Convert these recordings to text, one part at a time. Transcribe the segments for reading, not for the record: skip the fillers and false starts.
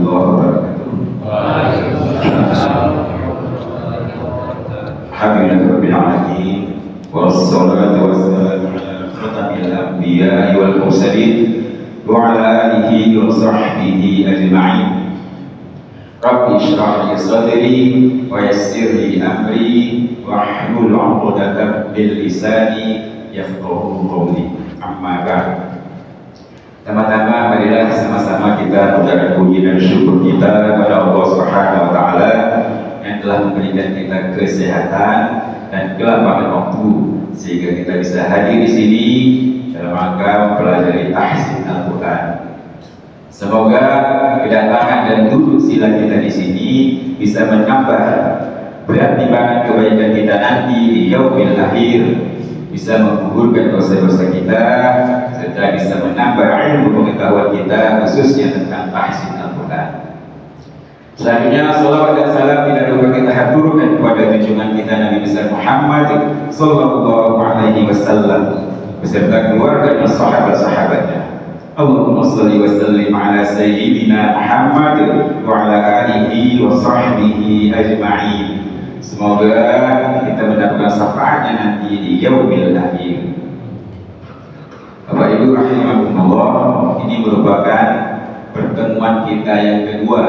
warahmatullahi wabarakatuh. Alhamdulillah rabbil alamin wassalatu wassalamu ala khatamil anbiya'i wal mursalin wa ala alihi wa sahbihi ajma'in. Rabbi shrah li sadri wa yassir li amri wahlul 'uqdatam min lisani yafqahu qawli. Amma ba'd. Pertama-tama marilah sama-sama kita mengucapkan puji dan syukur kita kepada Allah Subhanahu wa taala yang telah memberikan kita kesehatan dan kelapangan waktu sehingga kita bisa hadir di sini dalam rangka mempelajari tahsin Al-Qur'an. Semoga kedatangan dan duduk sila kita di sini bisa menambah berat timbangan kebaikan kita nanti di yaumil akhir, bisa menggugurkan dosa-dosa kita, serta bisa menambah ilmu pengetahuan kita khususnya tentang tahsin Al-Qur'an. Selanjutnya salawat dan salam tidak lupa kita haturkan kepada junjungan kita Nabi besar Muhammad sallallahu alaihi wasallam beserta keluarga dan sahabat-sahabatnya. Allahumma shalli wa sallim ala sayyidina Muhammad wa ala alihi wa sahbihi ajma'in. Semoga kita mendapatkan syafaatnya nanti di yaumil akhir. Bapak Ibu rahimakumullah, ini merupakan pertemuan kita yang kedua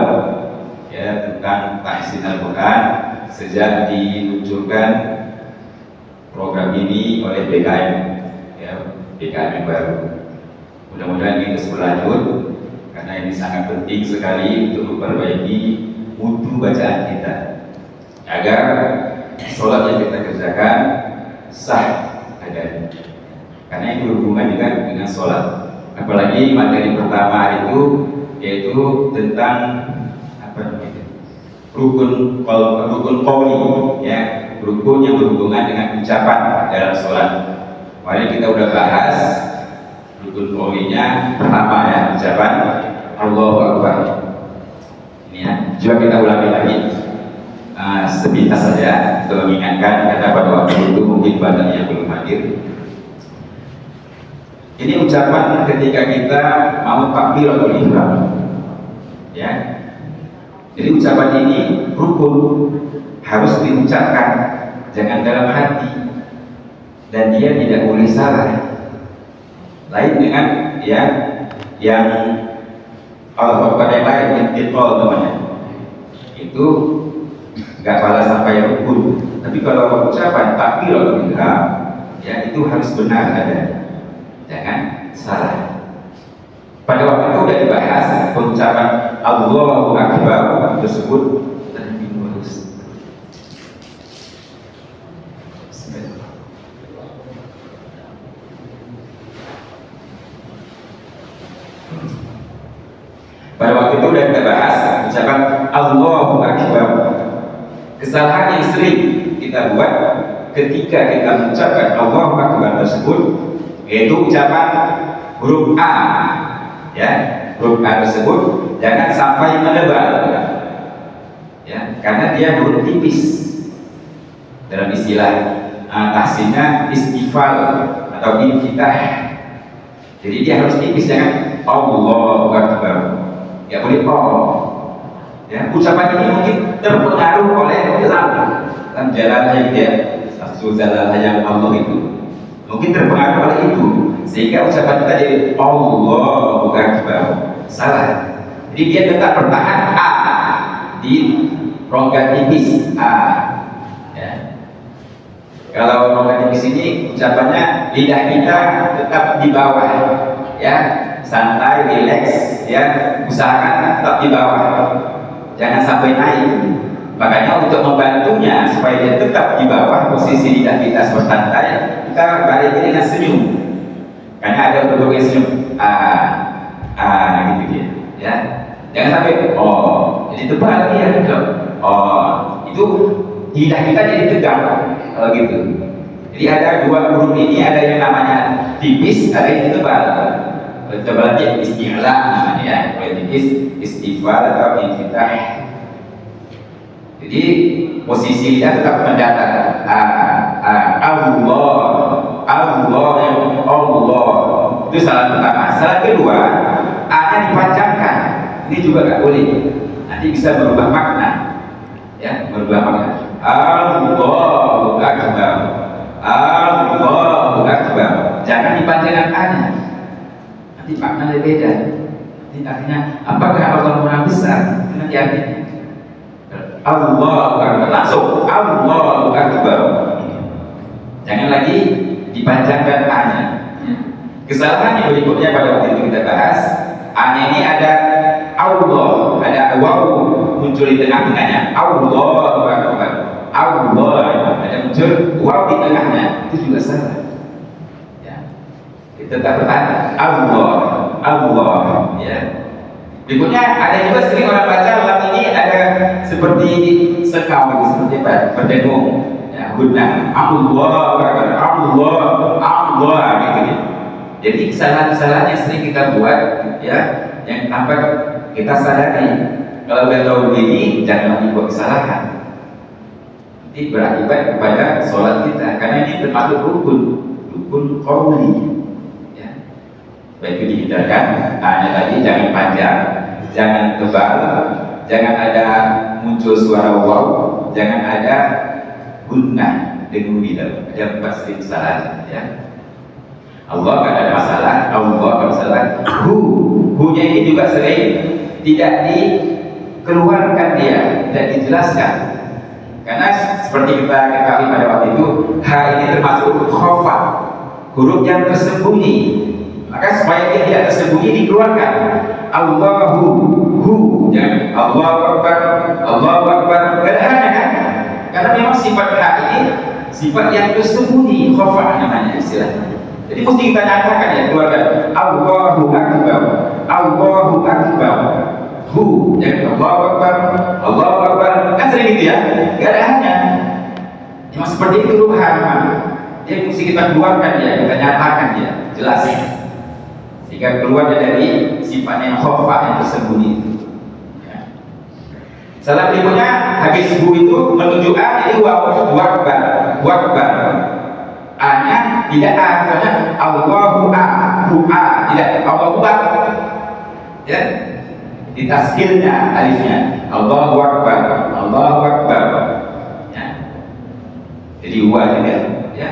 ya tentang tahsin Al-Qur'an sejak diluncurkan program ini oleh BKM ya, BKM yang baru. Mudah-mudahan ini terus berlanjut karena ini sangat penting sekali untuk memperbaiki mutu bacaan kita agar sholat yang kita kerjakan sah adanya, karena itu berhubungan juga dengan sholat. Apalagi materi pertama itu yaitu tentang rukun qauli ya, rukun yang berhubungan dengan ucapan dalam sholat. Kemarin kita udah bahas rukun qaulinya pertama ya, ucapan Allahu Akbar. Ini ya, coba kita ulangi lagi sepintas saja untuk mengingatkan karena pada waktu itu mungkin badannya belum hadir. Ini ucapan ketika kita mau takbiratul ihram ya. Jadi ucapan ini rukun, harus diucapkan, jangan dalam hati, dan dia tidak boleh salah. Lain dengan ya yang Allah Akbar yang lain, yang titol namanya, itu nggak balas sampai rukun. Tapi kalau ucapan takbiratul ihram ya itu harus benar ada, jangan salah. Pada waktu itu sudah dibahas pengucapan Allahu Akbar tersebut lebih lurus. Pada waktu itu sudah kita bahas ucapan Allahu Akbar. Kesalahan yang sering kita buat ketika kita mengucapkan Allahu Akbar tersebut yaitu ucapan huruf A ya, huruf A tersebut jangan sampai menebal ya, karena dia huruf tipis. Dalam istilah tahsinnya istifal atau infitah, jadi dia harus tipis, jangan Allahu Akbar, ya boleh ya. Ucapan ini mungkin terpengaruh oleh dalam jalannya dia nafsu jalannya yang Allah itu mungkin terpengaruh oleh itu, sehingga ucapan kita jadi Allahu Akbar salah. Jadi dia tetap bertahan A di rongga tipis A ya. Kalau rongga tipis ini ucapannya lidah kita tetap di bawah ya, santai, rileks ya, usahakan tetap di bawah, jangan sampai naik. Makanya untuk membantunya supaya dia tetap di bawah, posisi lidah kita bersantai, kita balik dengan senyum. Karena ada bentuk senyum gitu dia ya. Jangan sampai jadi tebal dia gitu. Itu lidah kita jadi tegang kalau gitu. Jadi ada dua huruf ini, ada yang namanya tipis, ada yang tebal. Tebal dia isti'la namanya ya, kalau tipis istifal atau infitah. Jadi posisi lidah tetap mendatar. Allah itu salah pertama. Salah kedua, A-nya dipanjangkan ini juga nggak boleh. Nanti bisa berubah makna, ya, berubah makna. Allahu Akbar, Allahu Akbar. Jangan dipanjangkan A-nya, nanti maknanya beda. Nanti artinya apakah Allah Maha Besar? Nanti artinya Allahu Akbar, langsung Allahu Akbar. Jangan lagi dipanjangkan A-nya. Kesalahan yang berikutnya pada waktu itu kita bahas, A-nya ini ada Allah, ada waw muncul di tengah-tengahnya. Allahu Akbar, Allah, ada muncul waw di tengahnya, itu juga salah. Ya, kita katakan Allah, Allah, ya. Berikutnya ada juga sering orang baca lam ini ada seperti sekau, seperti berdengung, ya, gunang. Allah, Allah, Allah, gitu. Jadi kesalahan-kesalahan yang sering kita buat, ya, yang tampak kita sadari. Kalau udah tahu begini, jangan lagi buat kesalahan. Nanti berakibat kepada sholat kita, karena ini termasuk rukun qauli. Ya, baik itu dihindarkan. Hanya tadi jangan panjang, jangan tebal, jangan ada muncul suara waw, jangan ada gunnah dengan bidal. Ada 4 sering kesalahan, ya. Allah gak ada masalah, Allah gak ada masalah. Hu-nya ini juga sering tidak dikeluarkan dia, tidak dijelaskan. Karena seperti kita ketahui pada waktu itu, H ini termasuk huruf khafat, huruf yang tersembunyi. Maka supaya dia tidak tersembunyi dikeluarkan. Allahu, hu, jangan Allahu Akbar, Allahu Akbar. Gak ada hanya kan? Karena memang sifat H ini sifat yang tersembunyi, khafat namanya istilahnya. Jadi mesti kita nyatakan ya, keluarkan Allahu Akbar, Allahu Akbar, hu, jangan Allahu Akbar, Allahu Akbar. Kan sering gitu ya, gak ada hanya. Memang seperti itu ruhan. Dia mesti kita keluarkan ya, kita nyatakan ya, jelas. Sehingga keluar dari sifatnya yang khafah yang tersembunyi itu. Ya. Salah berikutnya habis hu itu menuju A, jadi wakbar, wakbar. A-nya tidak A, karena Allahu A, hu A, tidak Allahu Akbar. Ya, di tasghirnya alifnya Allahu Akbar, Allahu Akbar. Ya. Jadi huwa juga, ya,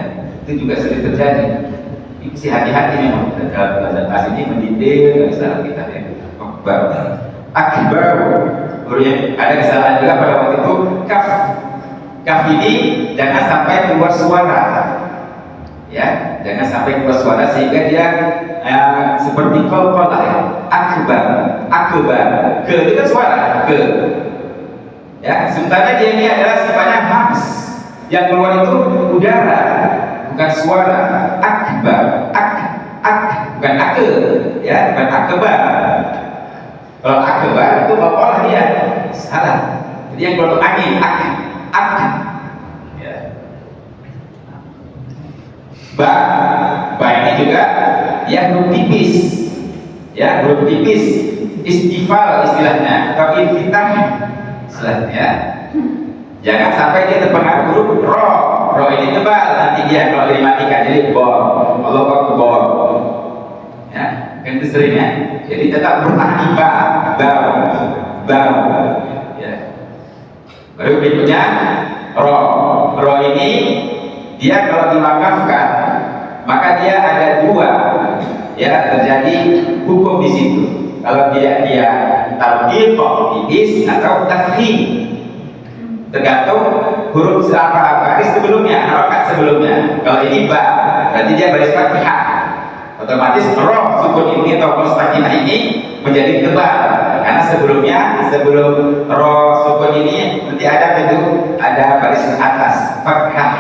itu juga sering terjadi. Mesti hati-hati memang dalam bahasa ini mendetail kesalahan kita ya. Akbar, akbar. Kemudian ada kesalahan juga pada waktu itu kaf. Kaf ini jangan sampai keluar suara. Ya, jangan sampai keluar suara sehingga dia seperti qalqalah ya. Akbar, akbar. Ke itu kan suara, ke. Ya, sementara dia ini adalah sifatnya hams. Yang keluar itu udara, bukan suara. Akbar, bukan ake, ya, bukan akbar. Kalau akbar itu qalqalah dia, salah. Jadi yang keluar itu angin, ya. Ba ini juga ya huruf tipis, ya, huruf tipis, istifal istilahnya atau infitah istilahnya. Jangan sampai dia terpengaruh huruf ro ini tebal, nanti dia kalau dimatikan jadi bo, Allah Akbar, ya, kan itu seringnya. Jadi tetap bertahan di ba, ya. Baru berikutnya ro ini dia kalau diwakafkan maka dia ada 2, ya, terjadi hukum di situ. Kalau dia tadqiq tipis atau tafkhim, tergantung huruf baris sebelumnya, harokat sebelumnya. Kalau ini ba, berarti dia baris fathah, otomatis ro sukun ini atau mustaqimah ini menjadi tebal karena sebelum ro sukun ini nanti ada baris ke atas fathah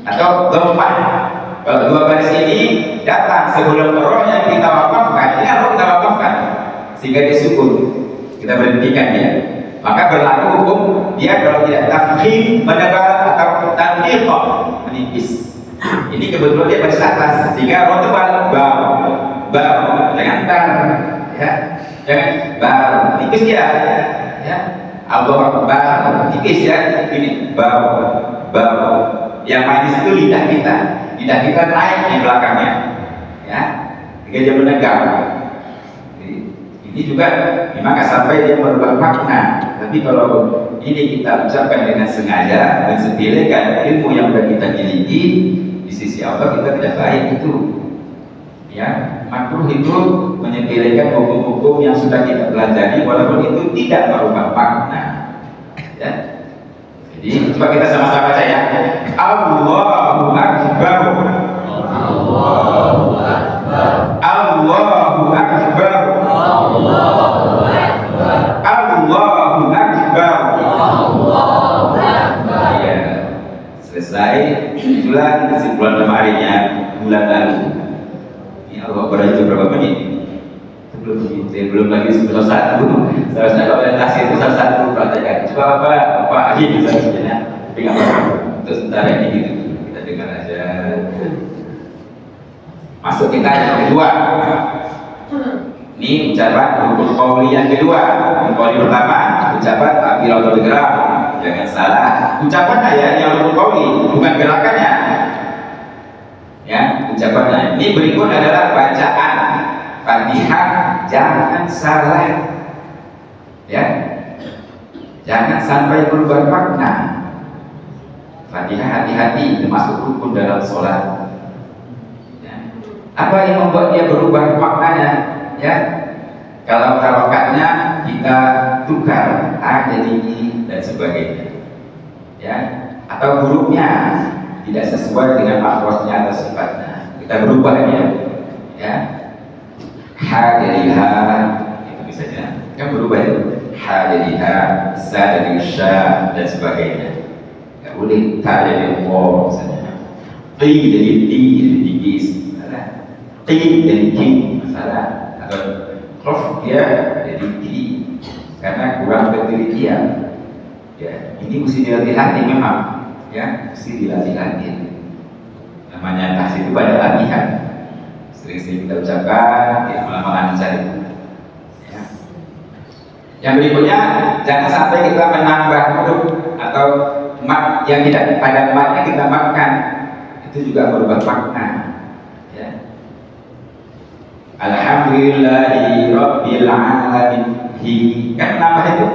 atau dhammah. Kalau 2 baris ini datang sebelum roh yang kita wakafkan, ini roh kita wakafkan sehingga dia sukun, kita berhentikan dia, maka berlaku hukum dia kalau tidak tafkhim menebal atau tadqiq menipis. Ini kebetulan dia baris atas sehingga roh tebal, bau, jangan tar, ya, jangan bau, tipis dia, ya, Allahu Akbar, tipis ya, ini bau. Yang manis itu lidah kita naik di belakangnya, ya, sehingga dia menegak. Ini juga memang nggak sampai dia merubah makna, tapi kalau ini kita ucapkan dengan sengaja dan sepelekan ilmu yang sudah kita miliki di sisi Allah, kita tidak baik itu. Ya, makruh itu menyepelekan hukum-hukum yang sudah kita pelajari walaupun itu tidak merubah makna. Ya. Jadi coba kita sama-sama baca ya. Allahu Akbar. Allahu Akbar. Allahu Akbar. Allahu Akbar. Allahu Akbar. Allahu Akbar. Ya. Selesai. Itulah kesimpulan kemarinnya bulan lalu. Ini Allah Akbar itu berapa menit? Belum lagi sebelum satu. Seharusnya kalau yang kasih itu satu praktekkan. Coba apa aja bisa sebenarnya. Tapi nggak apa-apa. Untuk sementara ini gitu. Kita dengar aja. Masuk kita yang kedua. Ini ucapan rukun qauli yang kedua. Qauli pertama ucapan takbiratul ihram. Jangan salah. Ucapan yang rukun qauli, bukan gerakannya. Ya, ucapannya. Ini berikut adalah bacaan Fatihah, jangan salah. Ya. Jangan sampai berubah makna. Fatihah hati-hati termasuk rukun dalam sholat. Apa yang membuat dia berubah maknanya? Ya, kalau harokatnya kita tukar A jadi I dan sebagainya, ya, atau hurufnya tidak sesuai dengan makrosnya atau sifatnya, kita berubah ya, ha jadi ha, itu misalnya, kan berubah itu, ha jadi ha, sa jadi sya dan sebagainya, nggak boleh, ta jadi wo misalnya, ti jadi ti jadi tigis. Qi jadi ki masalah, atau qaf dia jadi ki karena kurang ketelitian. Ya, ini mesti dilatih memang, ya, mesti dilatih. Namanya tahsin itu banyak latihan. Sering-sering kita ucapkan, kita lama-lama mencari. Ya. Yang berikutnya, jangan sampai kita menambah huruf atau mat yang tidak pada matnya kita makan, itu juga merubah makna. Alhamdulillahi Rabbil Alamin. Kan nambah itu,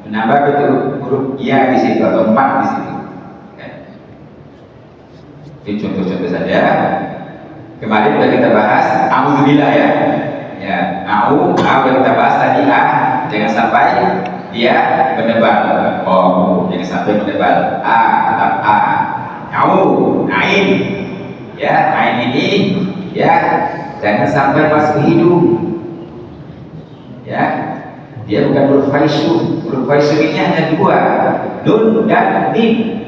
menambah itu huruf ya di situ atau mat di situ. Ini contoh-contoh saja. Kemarin sudah kita bahas Alhamdulillah ya. Ya, yang kita bahas tadi jangan sampai dia menebal. Oh, jangan sampai menebal. Tetap ain. Ya, ain ini ya. Jangan sampai masuk hidung, ya. Dia bukan huruf faisyum. Huruf faisyum ini hanya dua, nun dan mim.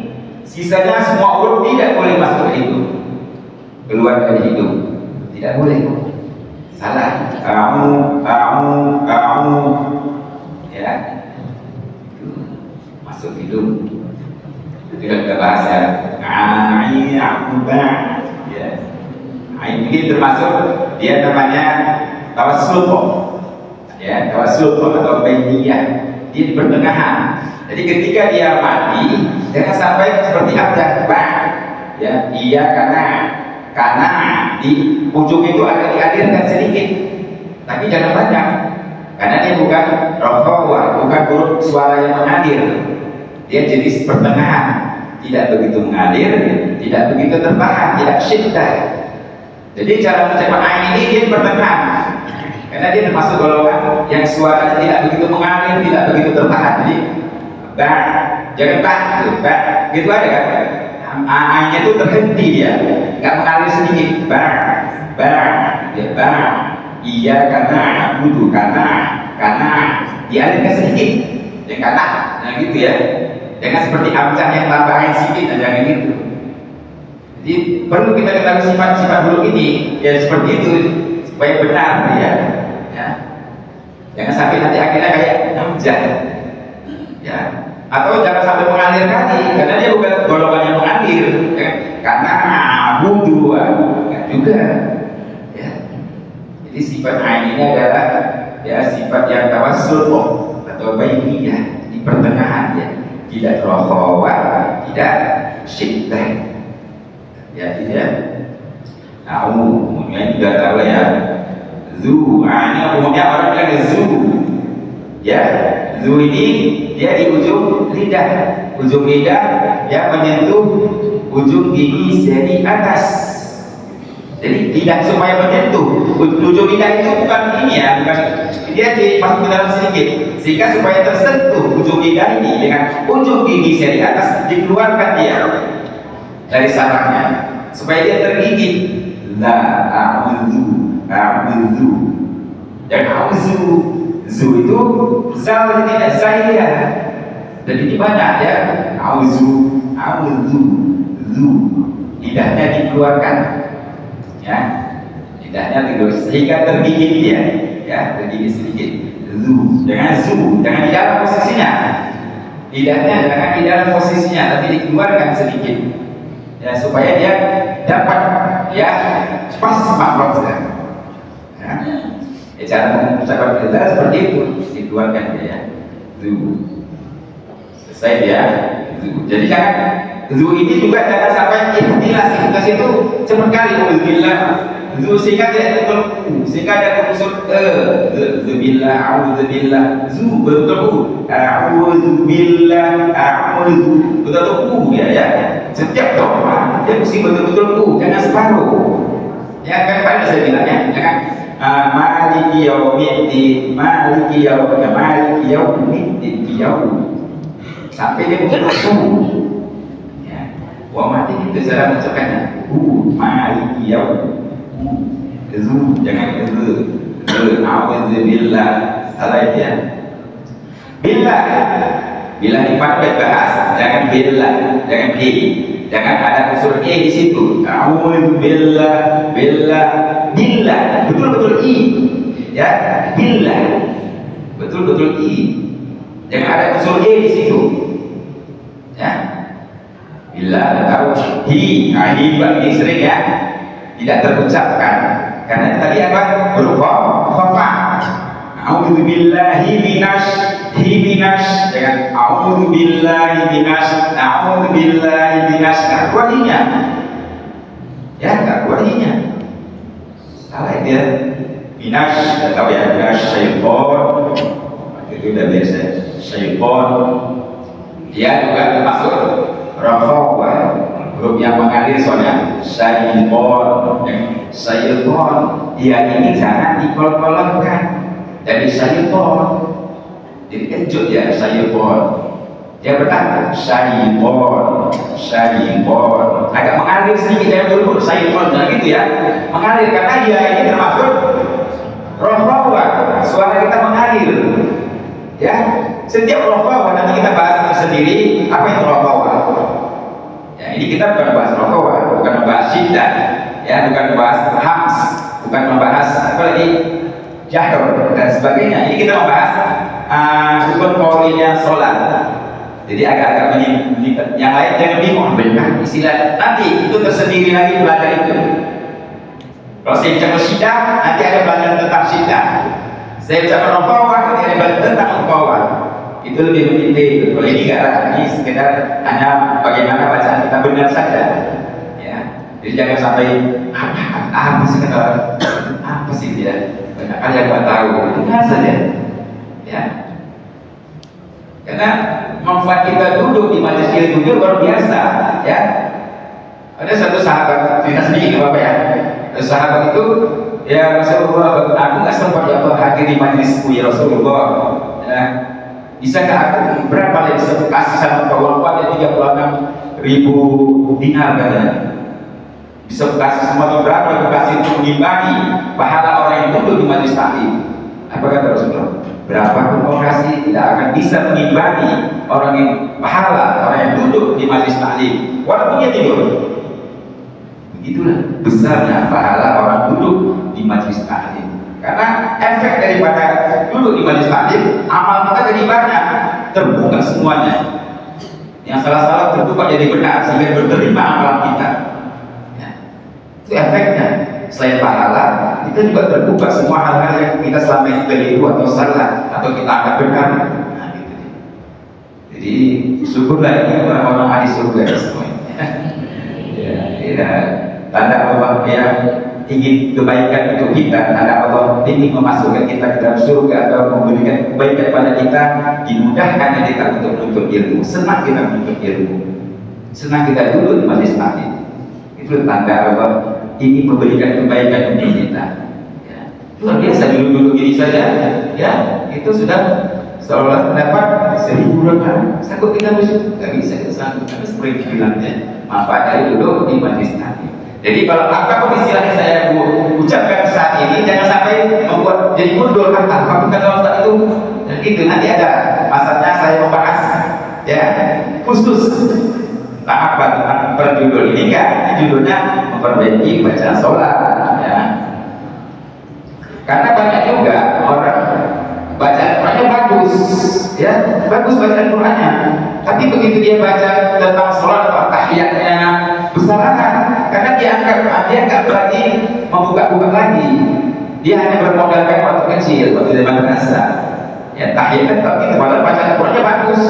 Sisanya semua huruf tidak boleh masuk ke hidung, keluar dari hidung, tidak boleh. Salah. Kamu, ya. Masuk hidung. Tidak kita bahas ya. Ya. Ini termasuk dia namanya tawassul, ya, tawassul atau bainiyah, dia di pertengahan. Jadi ketika dia mati jangan sampai seperti abjad ba, ya, iya karena di ujung itu ada dihadirkan sedikit, tapi jangan banyak, karena dia bukan rokhawah, bukan huruf suara yang mengalir, dia jadi pertengahan, tidak begitu mengalir, tidak begitu tertahan, tidak syiddah. Jadi cara mengucapkan ain ini dia pertengahan, karena dia termasuk golongan yang suaranya tidak begitu mengalir, tidak begitu tertahan. Jadi ba, jangan ba, gitu aja kan? Ainnya itu terhenti dia, nggak mengalir sedikit. Ba, dia ba, iya karena butuh karena dialirkan sedikit, ya karena, nah gitu ya. Jangan seperti abjad yang tambah ain sedikit, jangan gitu. Jadi perlu kita ketahui sifat-sifat huruf ini ya seperti itu supaya benar ya. Jangan sampai nanti akhirnya kayak hamzah, ya. Atau jangan sampai mengalir kali, karena dia bukan golongan yang mengalir, ya. Karena budu juga, ya. Jadi sifat ain ini adalah ya sifat yang tawassul atau bainiyah, di pertengahan ya, tidak rokhawah, tidak syiddah. Ya, tidak. Ini juga tahu ya. Zu. Ini umumnya orang bilang zu. Ya, zu ini dia di ujung lidah. Ujung lidah ya menyentuh ujung gigi seri atas. Jadi lidah supaya menyentuh ujung lidah itu bukan ini ya, bukan dia masuk ke dalam sedikit, sehingga supaya tersentuh ujung lidah ini dengan ujung gigi seri atas dikeluarkan dia dari sarangnya supaya dia tergigit. La a'udzu dan a'udzu zu itu zal tidak saya. Dan ini banyak ya, a'udzu zu lidahnya dikeluarkan ya, lidahnya dikeluarkan sehingga tergigit dia ya, tergigit sedikit. Zu jangan di dalam posisinya, lidahnya jangan di dalam posisinya tapi dikeluarkan sedikit ya, supaya dia dapat ya pas makhluk ya. Cara mengucapkan kita seperti itu, dikeluarkan dia ya. Zu selesai dia. Jadi jangan zu ini juga jangan sampai ikhtilas itu cepat kali billah zu sehingga tidak betul sehingga ada unsur billah auzubillah zu betul a'udzu billah a'udzu betul ya setiap doa dia mesti betul jangan separuh ya. Kan pada saya bilang ya jangan maliki yaumiddin maliki yaumiddin sampai dia betul ya. Wa mati itu cara mengucapkannya maliki yaumiddin jangan a'udzubillah salah itu ya. Bila dipakai bahas jangan billah, jangan jangan ada unsur di situ. A'udzubillah betul i ya, billah betul i, jangan ada unsur di situ ya. Billah atau hi bagi sering ya tidak terucapkan karena tadi apa huruf fa. A'udzubillahi minasy dengan a'udzubillahi minasy tak kualinya ya, tak kualinya salah dia minasy, tidak tahu ya, minasy syaitan itu udah biasa syaitan dia juga termasuk rafawa grup yang mengalir soalnya syaitan dia ini jangan dikol-kolonkan jadi syaitan, jadi kejut ya syaitan. Dia berkata syaitan agak mengalir sedikit, jangan dulu syaitan gitu ya, mengalir karena dia ini termasuk rohbawa, suara kita mengalir ya. Setiap rohbawa nanti kita bahas sendiri apa itu rohbawa ya. Ini kita bukan bahas rohbawa, bukan membahas syiddah ya, bukan membahas hams, bukan membahas apa lagi jahr dan sebagainya. Ini kita membahas hukum kaulinya sholat. Jadi agak-agak menyingkat. Yang lain jangan bingung benar istilah. Nanti itu tersendiri lagi belajar itu. Kalau saya bicara syiddah, nanti ada pelajaran tentang syiddah. Saya bicara rafawah, nanti ada pelajaran tentang rafawah. Itu lebih mendetail. Kalau ini enggak, ini sekedar hanya bagaimana bacaan kita benar saja. Ya. Jadi jangan sampai apa sih dia? Banyak kali yang tak tahu, benar saja ya. Karena manfaat kita duduk di majelis ilmu itu luar biasa ya. Ada satu sahabat, cerita sedikit Bapak ya. Satu sahabat itu ya Rasulullah, aku nggak sempat ya hadir di majelisku ya Rasulullah ya. Bisakah aku berapa yang bisa kasih sama kawan pada 36.000 dinar katanya. Bisa kasih semua berapa kasih untuk mengimbangi pahala orang yang duduk di majelis taklim. Apa kata Rasulullah? Berapa pun kau kasih tidak akan bisa mengimbangi orang yang pahala orang yang duduk di majelis taklim walaupun dia tidur. Begitulah besarnya pahala orang duduk di majelis taklim. Karena efek daripada duduk di majelis taklim, amal kita jadi banyak, terbuka semuanya. Yang salah-salah terbuka jadi benar sehingga berterima amal kita. Itu efeknya. Selain pahala, kita juga terbuka semua hal-hal yang kita selama ini keliru atau salah atau kita anggap benar. Nah, gitu. Jadi syukurlah ini orang-orang ahli surga semuanya. Ya, tanda Allah ya ingin kebaikan untuk kita, ada Allah ingin memasukkan kita ke dalam surga atau memberikan kebaikan pada kita, dimudahkan kita untuk menuntut ilmu. Senang kita menuntut ilmu, senang kita dulu di majelis taklim. Itu tanda Allah ingin memberikan kebaikan untuk kita. Ya. Luar biasa, dulu gini saja, ya itu sudah seolah dapat 1000 rakaat. Sanggup kita bersyukur? Gak bisa kita sanggup, karena seperti bilangnya manfaat dari dulu di majelis taklim. Jadi kalau apapun istilah yang saya ucapkan saat ini, jangan sampai membuat jadi mundur. Apapun kata Ustaz itu, dan itu nanti ada masanya saya membahas, ya khusus apa tentang berjudul ini kan? Judulnya memperbaiki bacaan sholat, ya. Karena banyak juga orang bacaan Qurannya bagus, ya bagus bacaan Qurannya, tapi begitu dia baca tentang sholat atau tahiyatnya kesalahan, karena dia nggak berani membuka-buka lagi. Dia hanya bermodalkan waktu kecil, waktu dia madrasah. Ya tahiyat tapi padahal bacaan Qurannya bagus.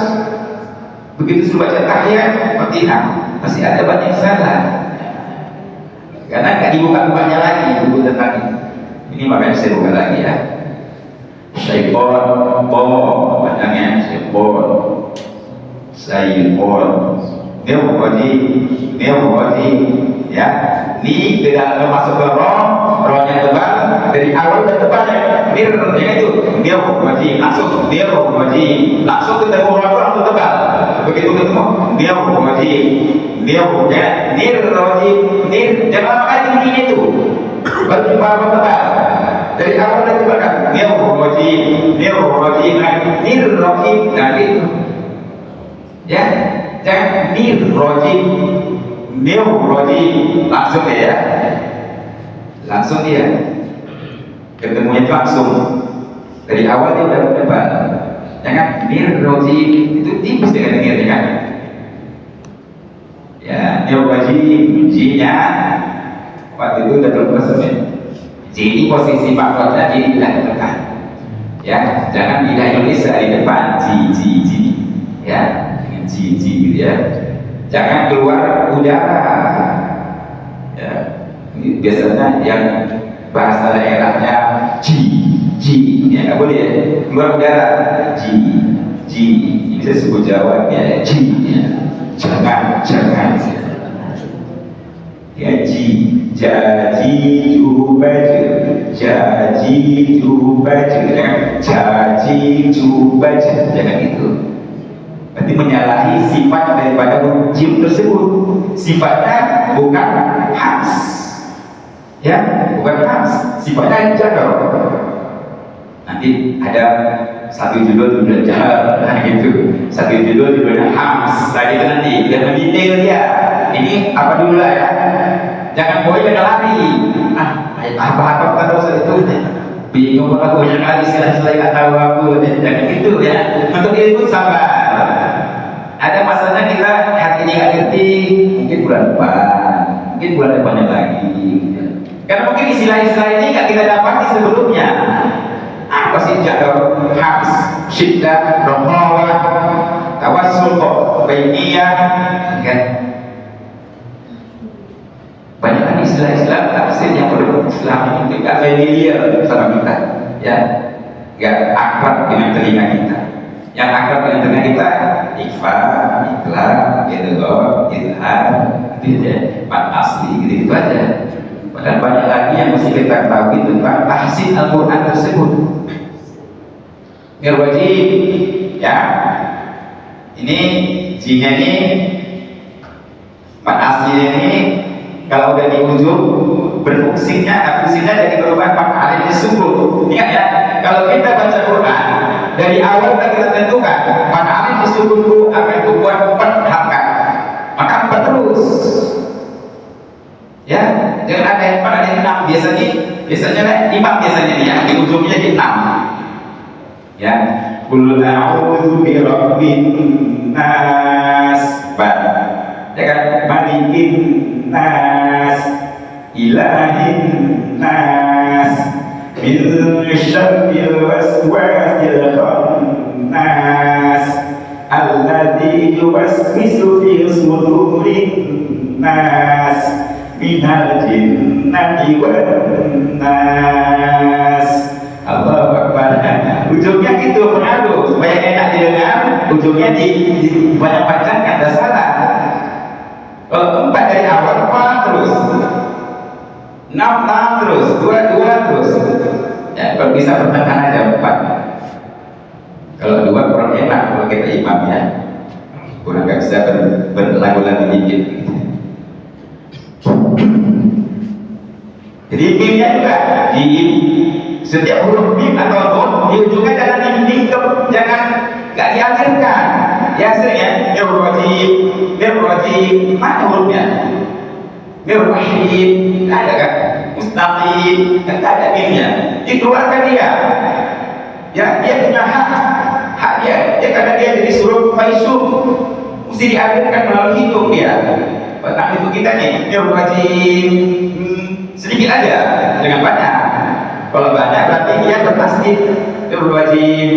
Begitu sudah baca tahiyat, Fatihah, masih ada banyak yang salah. Karena nggak dibuka-bukanya lagi buku tentang ini, makanya saya buka lagi ya. Syaitan, bacanya syaitan. Nếu có gì ya, ni tidak masuk ke roh yang tebal dari awal ke depannya mirror ya itu. Dia wajib langsung, dia wajib langsung ketemu roh tebal. Begitu ketemu dia wajib ya, mirror wajib jangan pakai tinggi itu baju apa tebal dari awal ke belakang. Dia wajib mirror wajib nah gitu ya. Jangan rojim langsung ya, langsung dia ketemunya langsung dari awal dia udah depan. Jangan rojim itu tipis dengan ini kan ya. Rojim jinya waktu itu udah terlepas ya. Jadi posisi pakotnya jadi tidak tekan ya. Jangan lidah Indonesia di depan ji ya, ji gitu ya. Jangan keluar udara ya. Biasanya yang bahasa daerahnya ji ya, nggak boleh ya. Keluar udara ji bisa sebut Jawa ya, ji ya. Jangan ya, jaji jubaja jangan itu. Berarti menyalahi sifat daripada jim tersebut. Sifatnya bukan hams, ya, bukan hams. Sifatnya jadar. Nanti ada satu judul jadar, nah gitu. Satu judulnya hams. Nah itu nanti biar mendetail dia. Ini apa dulu lah ya. Jangan jangan lari. Apa kata Ustaz itu? Bingung aku banyak kali istilah-istilah nggak tahu aku. Jangan gitu ya. Untuk ilmu sabar. Ada masanya kita hari ini nggak ngerti, mungkin bulan depannya lagi. Karena mungkin istilah-istilah ini nggak kita dapati sebelumnya. Apa sih jadwal habs, syiddah, rohawah, tawassul, bainiyah, kan? Banyak istilah-istilah tafsir yang perlu Islam ini nggak familiar sama kita, ya, nggak akrab dengan telinga kita. Yang akrab dengan telinga kita ikhfa, ikhlas, izhar, gitu ya, mat asli, gitu aja. Padahal banyak lagi yang mesti kita ketahui tentang tahsin Al-Quran tersebut. Yang wajib, ya, ini jinya ini, mat asli ini, kalau udah di ujung berfungsinya jadi perubahan mat alih disebut. Ingat ya, kalau kita baca Quran dari awal kita tentukan mat alih disebut akan membuat penhakan, maka terus. Ya, jangan ada yang pada enam. Biasanya 5 biasanya ya, di ujungnya di 6. Ya, qul a'udzu birabbin nas. Ya kan, malikin nas, ilahin nas, min syarril waswasil khannas, alladzi yuwaswisu fi sudurin nas, minal jinnati wan nas. Allahu Akbar. Ujungnya gitu pengaruh supaya enak didengar, ujungnya di banyak panjangkan, ada salah. Kalau 4 dari awal 4 terus, 6 terus, 2 terus. Ya, kalau bisa bertahan aja 4. Kalau 2 kurang enak kalau kita imam ya, kurang nggak bisa berlagu-lagu dikit. Jadi mimnya juga di setiap huruf mim atau nun di ujungnya jangan dimingkep, jangan nggak diakhirkan. Ya sering ya, mirrojim, mana hurufnya? Mirrahim, nggak ada kan? Mustaqim, nggak ada mimnya. Dikeluarkan dia. Ya, dia punya hak dia karena dia jadi suruh faisum, mesti diakhirkan melalui hidung dia. Nah itu kita nih, mirrojim, sedikit aja, jangan banyak. Kalau banyak berarti dia bertasdid, mirrojim.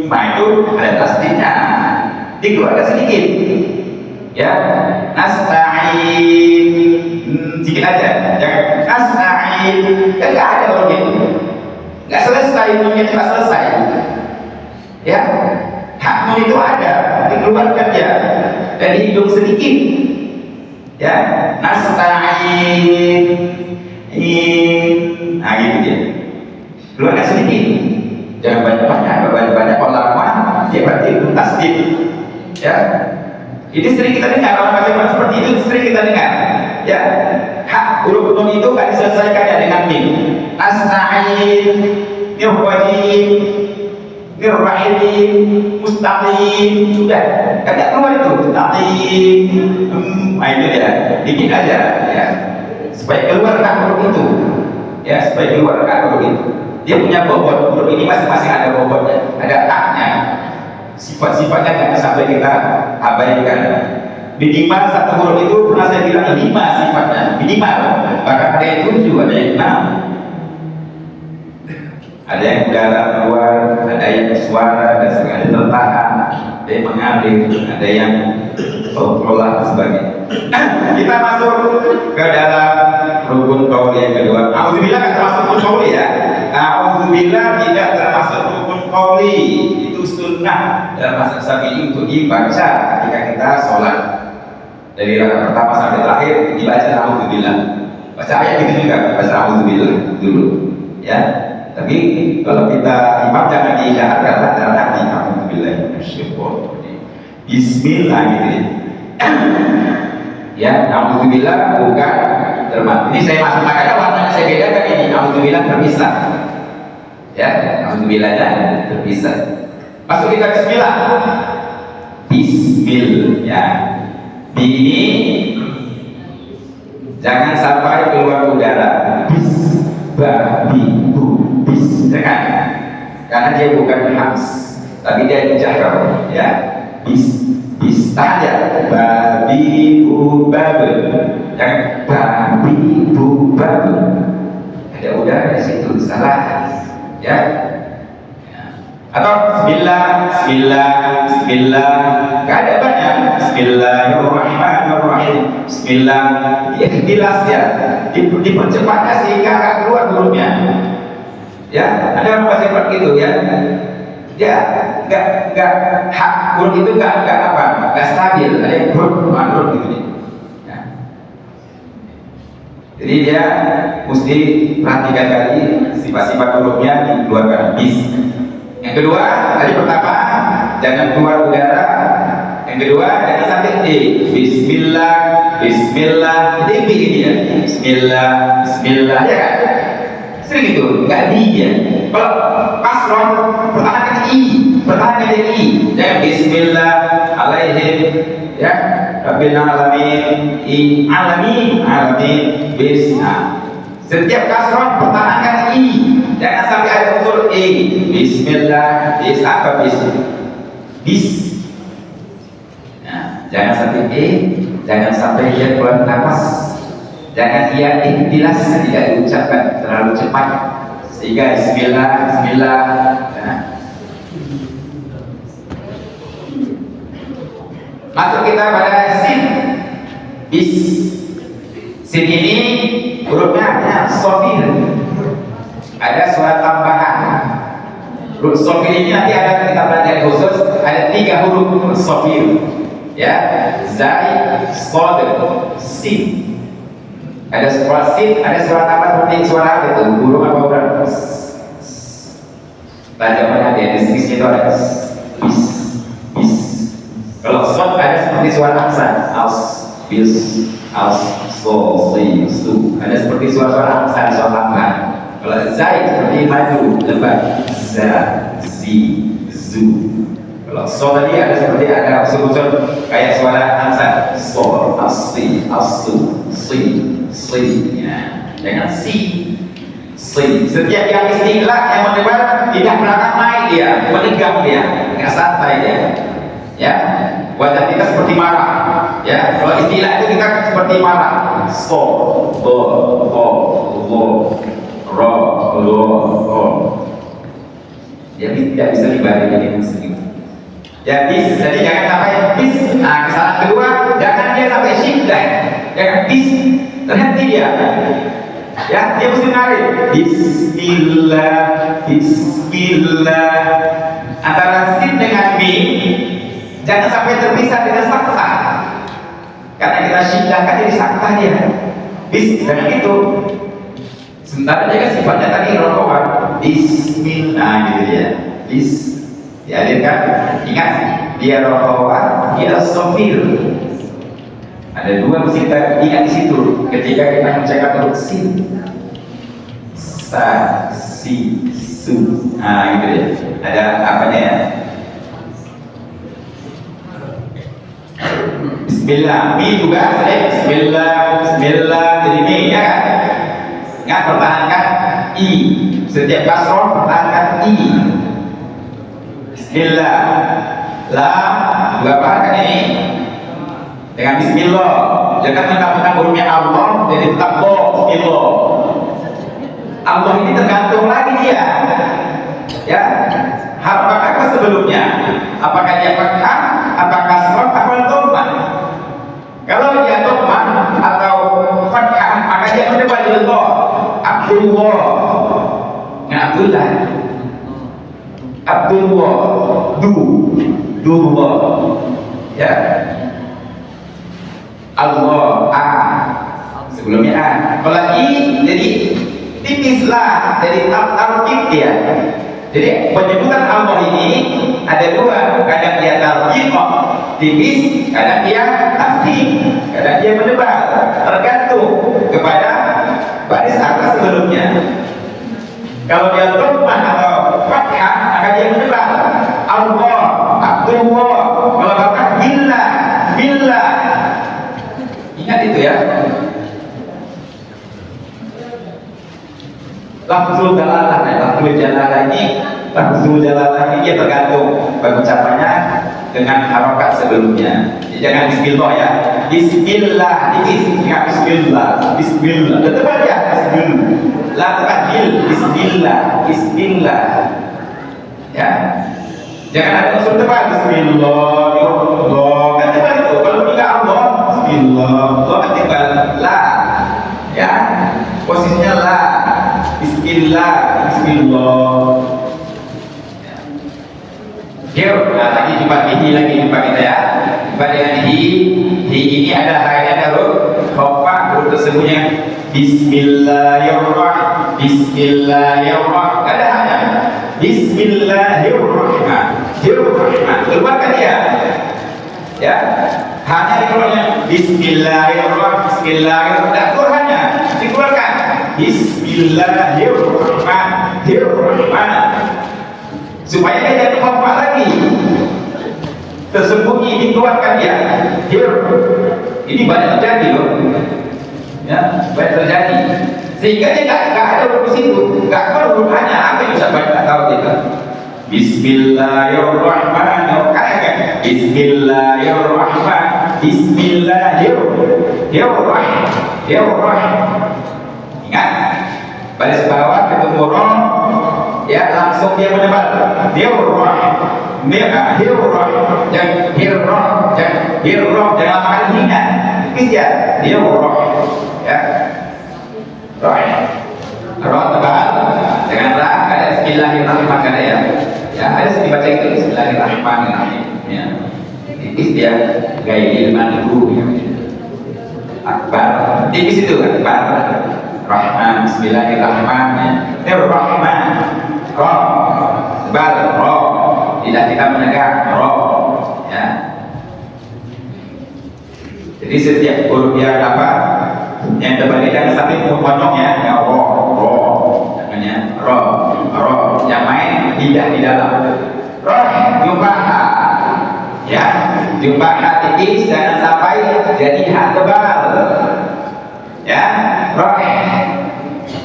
Nah itu ada tasdidnya, dikeluarkan sedikit. Ya, nasta'in, sedikit aja, jangan nasta'in, kan nggak ada orang itu, nggak selesai, dunia nggak selesai. Ya, hak nun itu ada, dikeluarkan dia dari hidung sedikit. Ya, nasta'in, nah gitu dia, keluarkan sedikit, jangan banyak lama dia berarti itu tasdid. Ya, ini sering kita dengar orang kalimat seperti itu, sering kita dengar. Ya, hak huruf nun itu kan diselesaikan ya dengan mim. Nasta'in, mirrajim, mirrahim, mustaqim, sudah. Agak keluar itu mustaqim. Nah itu dia, dikit aja ya. Supaya keluar hak huruf itu. Ya, supaya keluar hak huruf itu. Dia punya bobot, huruf ini masing-masing ada bobotnya, ada haknya. Sifat-sifatnya jangan sampai kita abaikan. Minimal satu huruf itu pernah saya bilang 5 sifatnya, minimal. Bahkan ada yang 7, ada yang 6. Ada yang udara keluar, ada yang suara dan sebagainya, tertahan, ada yang mengalir, ada yang olah dan sebagainya. Kita masuk ke dalam rukun qauli yang kedua. Auzubillah kan termasuk rukun qauli ya. Auzubillah tidak termasuk rukun qauli. Itu sunnah dalam mazhab Syafi'i untuk dibaca ketika kita sholat. Dari rakaat pertama sampai terakhir dibaca auzubillah. Baca ayat itu juga baca auzubillah dulu. Ya. Tapi kalau kita imam jangan diisyaratkan dalam hati auzubillah minasyaitonir rajim. Bismillah gitu ya. Ya, auzubillah bukan termasuk. Ini saya masuk makanya warnanya saya bedakan ini. Auzubillah terpisah. Ya, auzubillahnya terpisah. Masuk kita bismillah. Bismillah ya. Ini jangan sampai keluar udara. Bis, babi, bu, bis, jangan. Karena dia bukan hams, tapi dia jahar ya. Bis saja. Babi, bu, babel. Jangan babi, bu, babel. Ada udara di situ, salah. Ya. Atau bismillah, gak ada banyak. Bismillahirrahmanirrahim. Bismillah, ikhlas ya, dipercepatnya sehingga akan keluar hurufnya. Ya, ada orang baca seperti itu ya. Ya, nggak hak huruf itu nggak stabil. Ada yang huruf gitu. Ya. Jadi dia mesti perhatikan kali sifat-sifat hurufnya dikeluarkan. Yang kedua, tadi pertama jangan keluar udara. Yang kedua, jangan sampai Bismillah. Jadi ini ya. Bismillah ya kan? Sering itu, nggak ya. Kalau pasron, pertahankan pertahankan I. Jangan Bismillah alaihim ya. Rabbil alamin, alamin, Bismillah. Setiap kasron pertahankan I. Jangan sampai ada unsur Bismillah, bis. Nah, jangan sampai jangan sampai dia keluar nafas. Jangan dia ikhtilas tidak diucapkan terlalu cepat sehingga Bismillah. Nah. Masuk kita pada sin. Sin ini hurufnya sofir, ada suara tambahan. Huruf sofir ini nanti ada kita pelajari khusus, ada 3 huruf sofir, ya, zai, sod, sin. Ada suara sin, ada suara tambah seperti suara apa itu? Huruf apa huruf? Tajamannya ada di sisi itu ada bis, bis. Kalau sod ada seperti suara aksan, aus, bis, aus, so, si, su. Ada seperti suara aksan, suara tambahan. Kalau zai seperti maju, lebat, za, zi, zu. Kalau so tadi ada seperti ada unsur-unsur kayak suara aksan, so, asi, asu, si, si. Ya, jangan si. Setiap yang istilah yang mendebar tidak melangkah naik dia, menegak dia, nggak santai dia. Ya, wajah kita seperti marah. Ya, kalau istilah itu kita seperti marah. So, bo, ho, lo, ro, lo, ho. Jadi tidak bisa dibalik jadi muslim. Ya, bis. Jadi jangan sampai bis. Nah, kesalahan kedua, jangan dia sampai syiddah. Jangan bis. Terhenti dia. Ya, dia mesti narik. Bismillah, Bismillah. Antara sin dengan mim, jangan sampai terpisah dengan sakta. Karena kita syidahkan jadi sakta dia. Bis, jangan gitu. Sementara jaga sifatnya tadi rokokan. Bismillah gitu ya. Bis, dialirkan. Ingat, dia rokokan, dia sofir. Ada 2 mesti kita ingat di situ ketika kita mengucapkan huruf sin, sa, si, su. Nah, gitu ya. Ada apanya ya? Bismillah, mi juga Bismillah, Bismillah, jadi mi ya kan? Ingat pertahankan i. Setiap kasroh pertahankan i. Bismillah. Lam juga pertahankan ini. Dengan bismillah, jangan menambahkan hurufnya Allah jadi tetap bo, bismillah. Allah ini tergantung lagi dia. Ya, apakah sebelumnya? Apakah dia fathah, apakah kasrah, atau dhammah? Kalau dia dhammah atau fathah, maka dia mendebar di Allah. Abdullah, nah Abdullah, Abdullah, Dullah, ya. Allah, A sebelumnya A. Kalau I jadi tipislah, jadi tartib dia. Jadi penyebutan Allah ini ada 2, kadang dia tartib tipis, kadang dia tartib, kadang dia mendebar, tergantung kepada baris atas sebelumnya. Kalau dia dhammah atau fathah, maka dia mendebar. Allah, Abdullah. Kalau fathah billah, billah. Ingat itu ya. Lafzul jalalah, lafzul jalalah ini dia tergantung pengucapannya dengan harokat sebelumnya. Jadi jangan bismillah ya. Bismillah, ingat bismillah, bismillah. Tetap aja bismillah. Lakukan bismillah, bismillah. Ya. Jangan ada unsur tebal bismillah, Allah. Kan tebal itu kalau tidak Allah bismillah, Allah kan tebal la. Ya. Posisinya la. Bismillah, bismillah. Yuk, nah lagi jumpa kita ya. Jumpa dengan hi ini ada huruf khafah, huruf tersebutnya Bismillahirrahmanirrahim. Bismillahirrahmanirrahim. Ada hanya Bismillahirrahmanirrahim. Keluarkan dia. Ya, hanya dikeluarkan Bismillahirrahmanirrahim. Bismillahirrahmanirrahim. Dan Qurannya dikeluarkan Bismillahirrahmanirrahim. Supaya dia jadi khafah lagi. Tersembunyi dikeluarkan dia. Ini banyak terjadi loh. Ya, banyak terjadi. Sehingga dia nggak ada huruf situ, nggak perlu hanya apa yang bisa baca tahu kita. Bismillahirrahmanirrahim. Bismillahirrahmanirrahim. Bismillahirrahmanirrahim. Ingat, baris bawah ketemu roh, ya langsung dia mendebar. Jangan makan hina. Dia ya. Ro tebal dengan ra ada bismillahirrahmanirrahim ya ada dibaca itu bismillahirrahmanirrahim ya tipis dia gairil madhu akbar tipis itu akbar rahman bismillahirrahmanirrahim ya rahman ro tebal ro tidak kita menegak ro ya jadi setiap huruf yang apa yang terbalik jangan sampai mengkonyong ya ro namanya ro yang main tidak di dalam roh jumlah ya jumlah tipis jangan sampai jadi hak tebal ya roh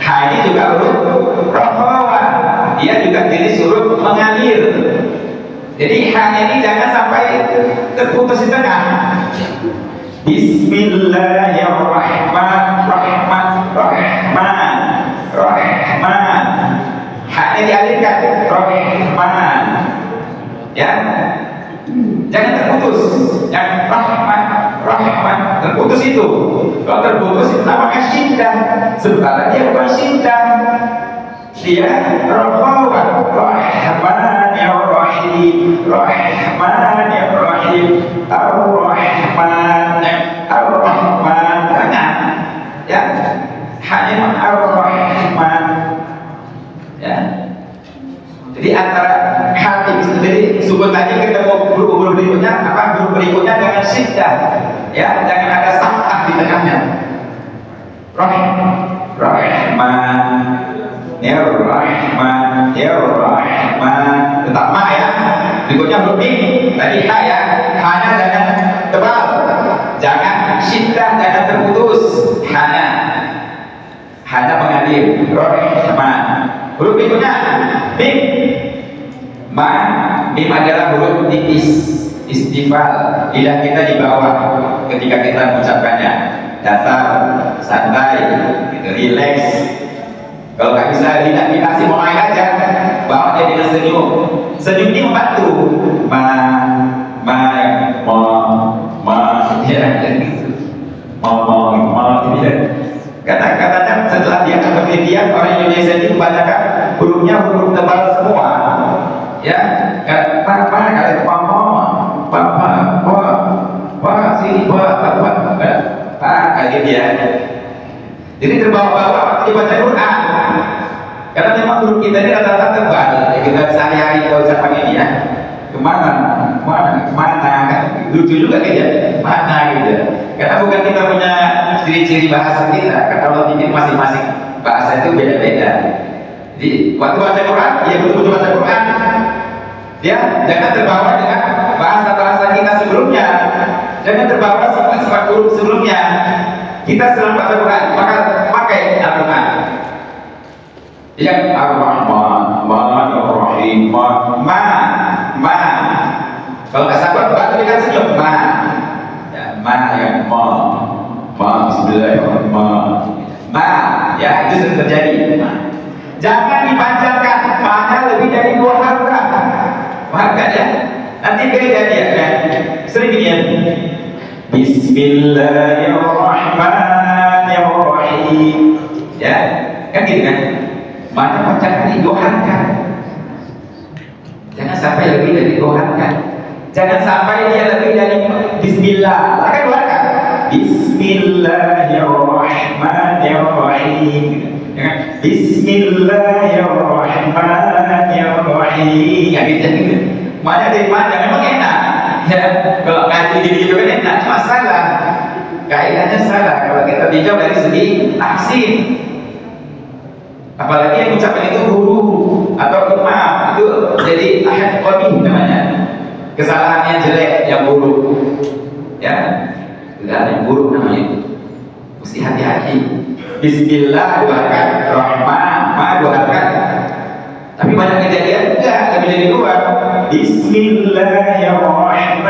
ha ini juga huruf rohwa dia juga jenis huruf mengalir jadi hanya ini jangan sampai terputus di tengah. Bismillahirrahmanirrahim. Haknya dialirkan Rahman. Ya. Jangan terputus. Yang Rahman terputus itu. Kalau terputus itu namanya syiddah. Sementara dia bukan syiddah. Dia Rahman. Rahmanirrahim. Rahmanirrahim. Ar-Rahman. Jangan ya hanya Ar-Rahman ya jadi antara hati sendiri sukun tadi ketemu huruf berikutnya apa huruf berikutnya dengan syiddah ya jangan ada saktah di tengahnya Rahman tetap ma ya berikutnya huruf ini tadi ha ya hanya jangan tebal jangan syiddah jangan terputus hanya mengalir Rahman huruf berikutnya mim mim adalah huruf tipis istifal lidah kita di bawah ketika kita mengucapkannya datar santai gitu, relax kalau nggak bisa lidah dikasih mulai aja bawa dia dengan senyum ini membantu Kata-katanya setelah dia penelitian orang Indonesia ini kebanyakan hurufnya huruf tebal semua ya mana kata itu sini kayak dia jadi terbawa-bawa dibaca Quran karena memang huruf kita ini rata-rata tebal ya, kita sehari-hari kalau ucapan ini ya kemana kan lucu juga kayaknya mana gitu karena bukan kita punya ciri-ciri bahasa kita karena Allah bikin masing-masing bahasa itu beda-beda jadi waktu baca Quran ya betul-betul baca Quran ya jangan terbawa dengan bahasa-bahasa kita sebelumnya jangan terbawa sifat-sifat huruf sebelumnya kita sedang baca Quran maka pakai Al-Quran yang Ar-Rahman Ar-Rahim kalau nggak sabar bantu dengan senyum ya bismillahirrahmanirrahim ya itu sering terjadi jangan dipanjangkan mana lebih dari 2 harga ya nanti beda dia kan sering ini ya bismillahirrahmanirrahim ya kan gitu kan mana panjangkan 2 harga jangan sampai lebih dari 2 harga jangan sampai dia lebih dari bismillah akan keluarkan bismillahirrahmanirrahim bismillahirrahmanirrahim ya gitu mana dari mana memang enak ya kalau ngaji gitu kan enak cuma salah kaidahnya salah kalau kita tinjau dari segi taksim apalagi yang ucapan itu guru atau imam itu jadi ahad qabih namanya kesalahannya jelek yang buruk ya tidak ada yang buruk namanya mesti hati-hati bismillah 2 harkat rahman 2 harkat tapi banyak kejadian enggak lebih dari 2 bismillahirrahmanirrahim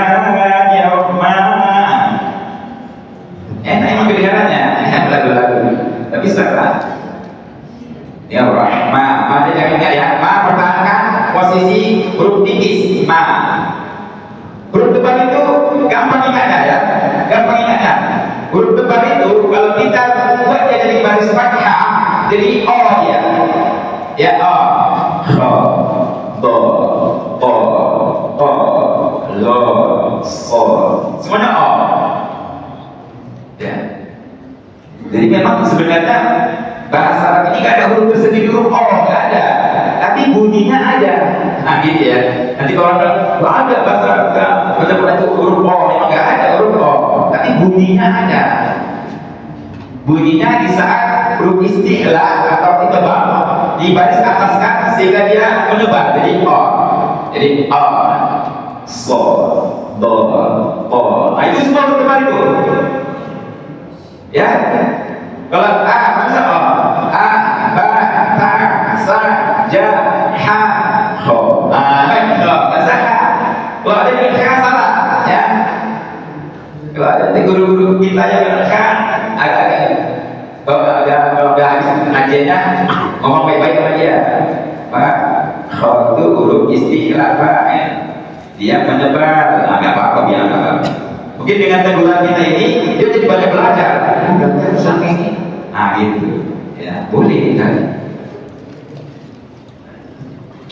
enak emang kedengarannya lagu-lagu tapi sekarang ya rahman maka jangan ingat ya pertahankan posisi huruf tipis huruf tebal itu gampang ingatnya ya huruf tebal itu kalau kita buat dia jadi baris fathah jadi o ya. Ya o. Kha, ba, ta, ta, la, sa. Semuanya o. Ya. Jadi memang sebenarnya bahasa Arab ini gak ada huruf bersendiri huruf o, gak ada. Tapi bunyinya ada. Nah gitu ya. Nanti kalau orang bilang, ada bahasa Arab benar-benar itu huruf o, memang gak ada huruf o. Tapi bunyinya ada. Bunyinya di saat huruf isti'la atau itbaq di baris ataskan sehingga dia menyebar jadi o. Jadi a, so, do, o. Nah itu semua menyebar itu. Ya. Kalau a masa o, a, ba, ta, sa, ja, ha, kho. Masa ha. Kalau ada yang salah, ya. Kalau ada guru-guru kita yang agak kalau habis pengajiannya ngomong baik-baik sama dia, Pak, kalau itu huruf istilah Pak, ya. Dia menyebar, nggak apa-apa biar apa. Mungkin dengan teguran kita ini dia jadi banyak belajar. Bukan sama ini, nah gitu, ya boleh kan?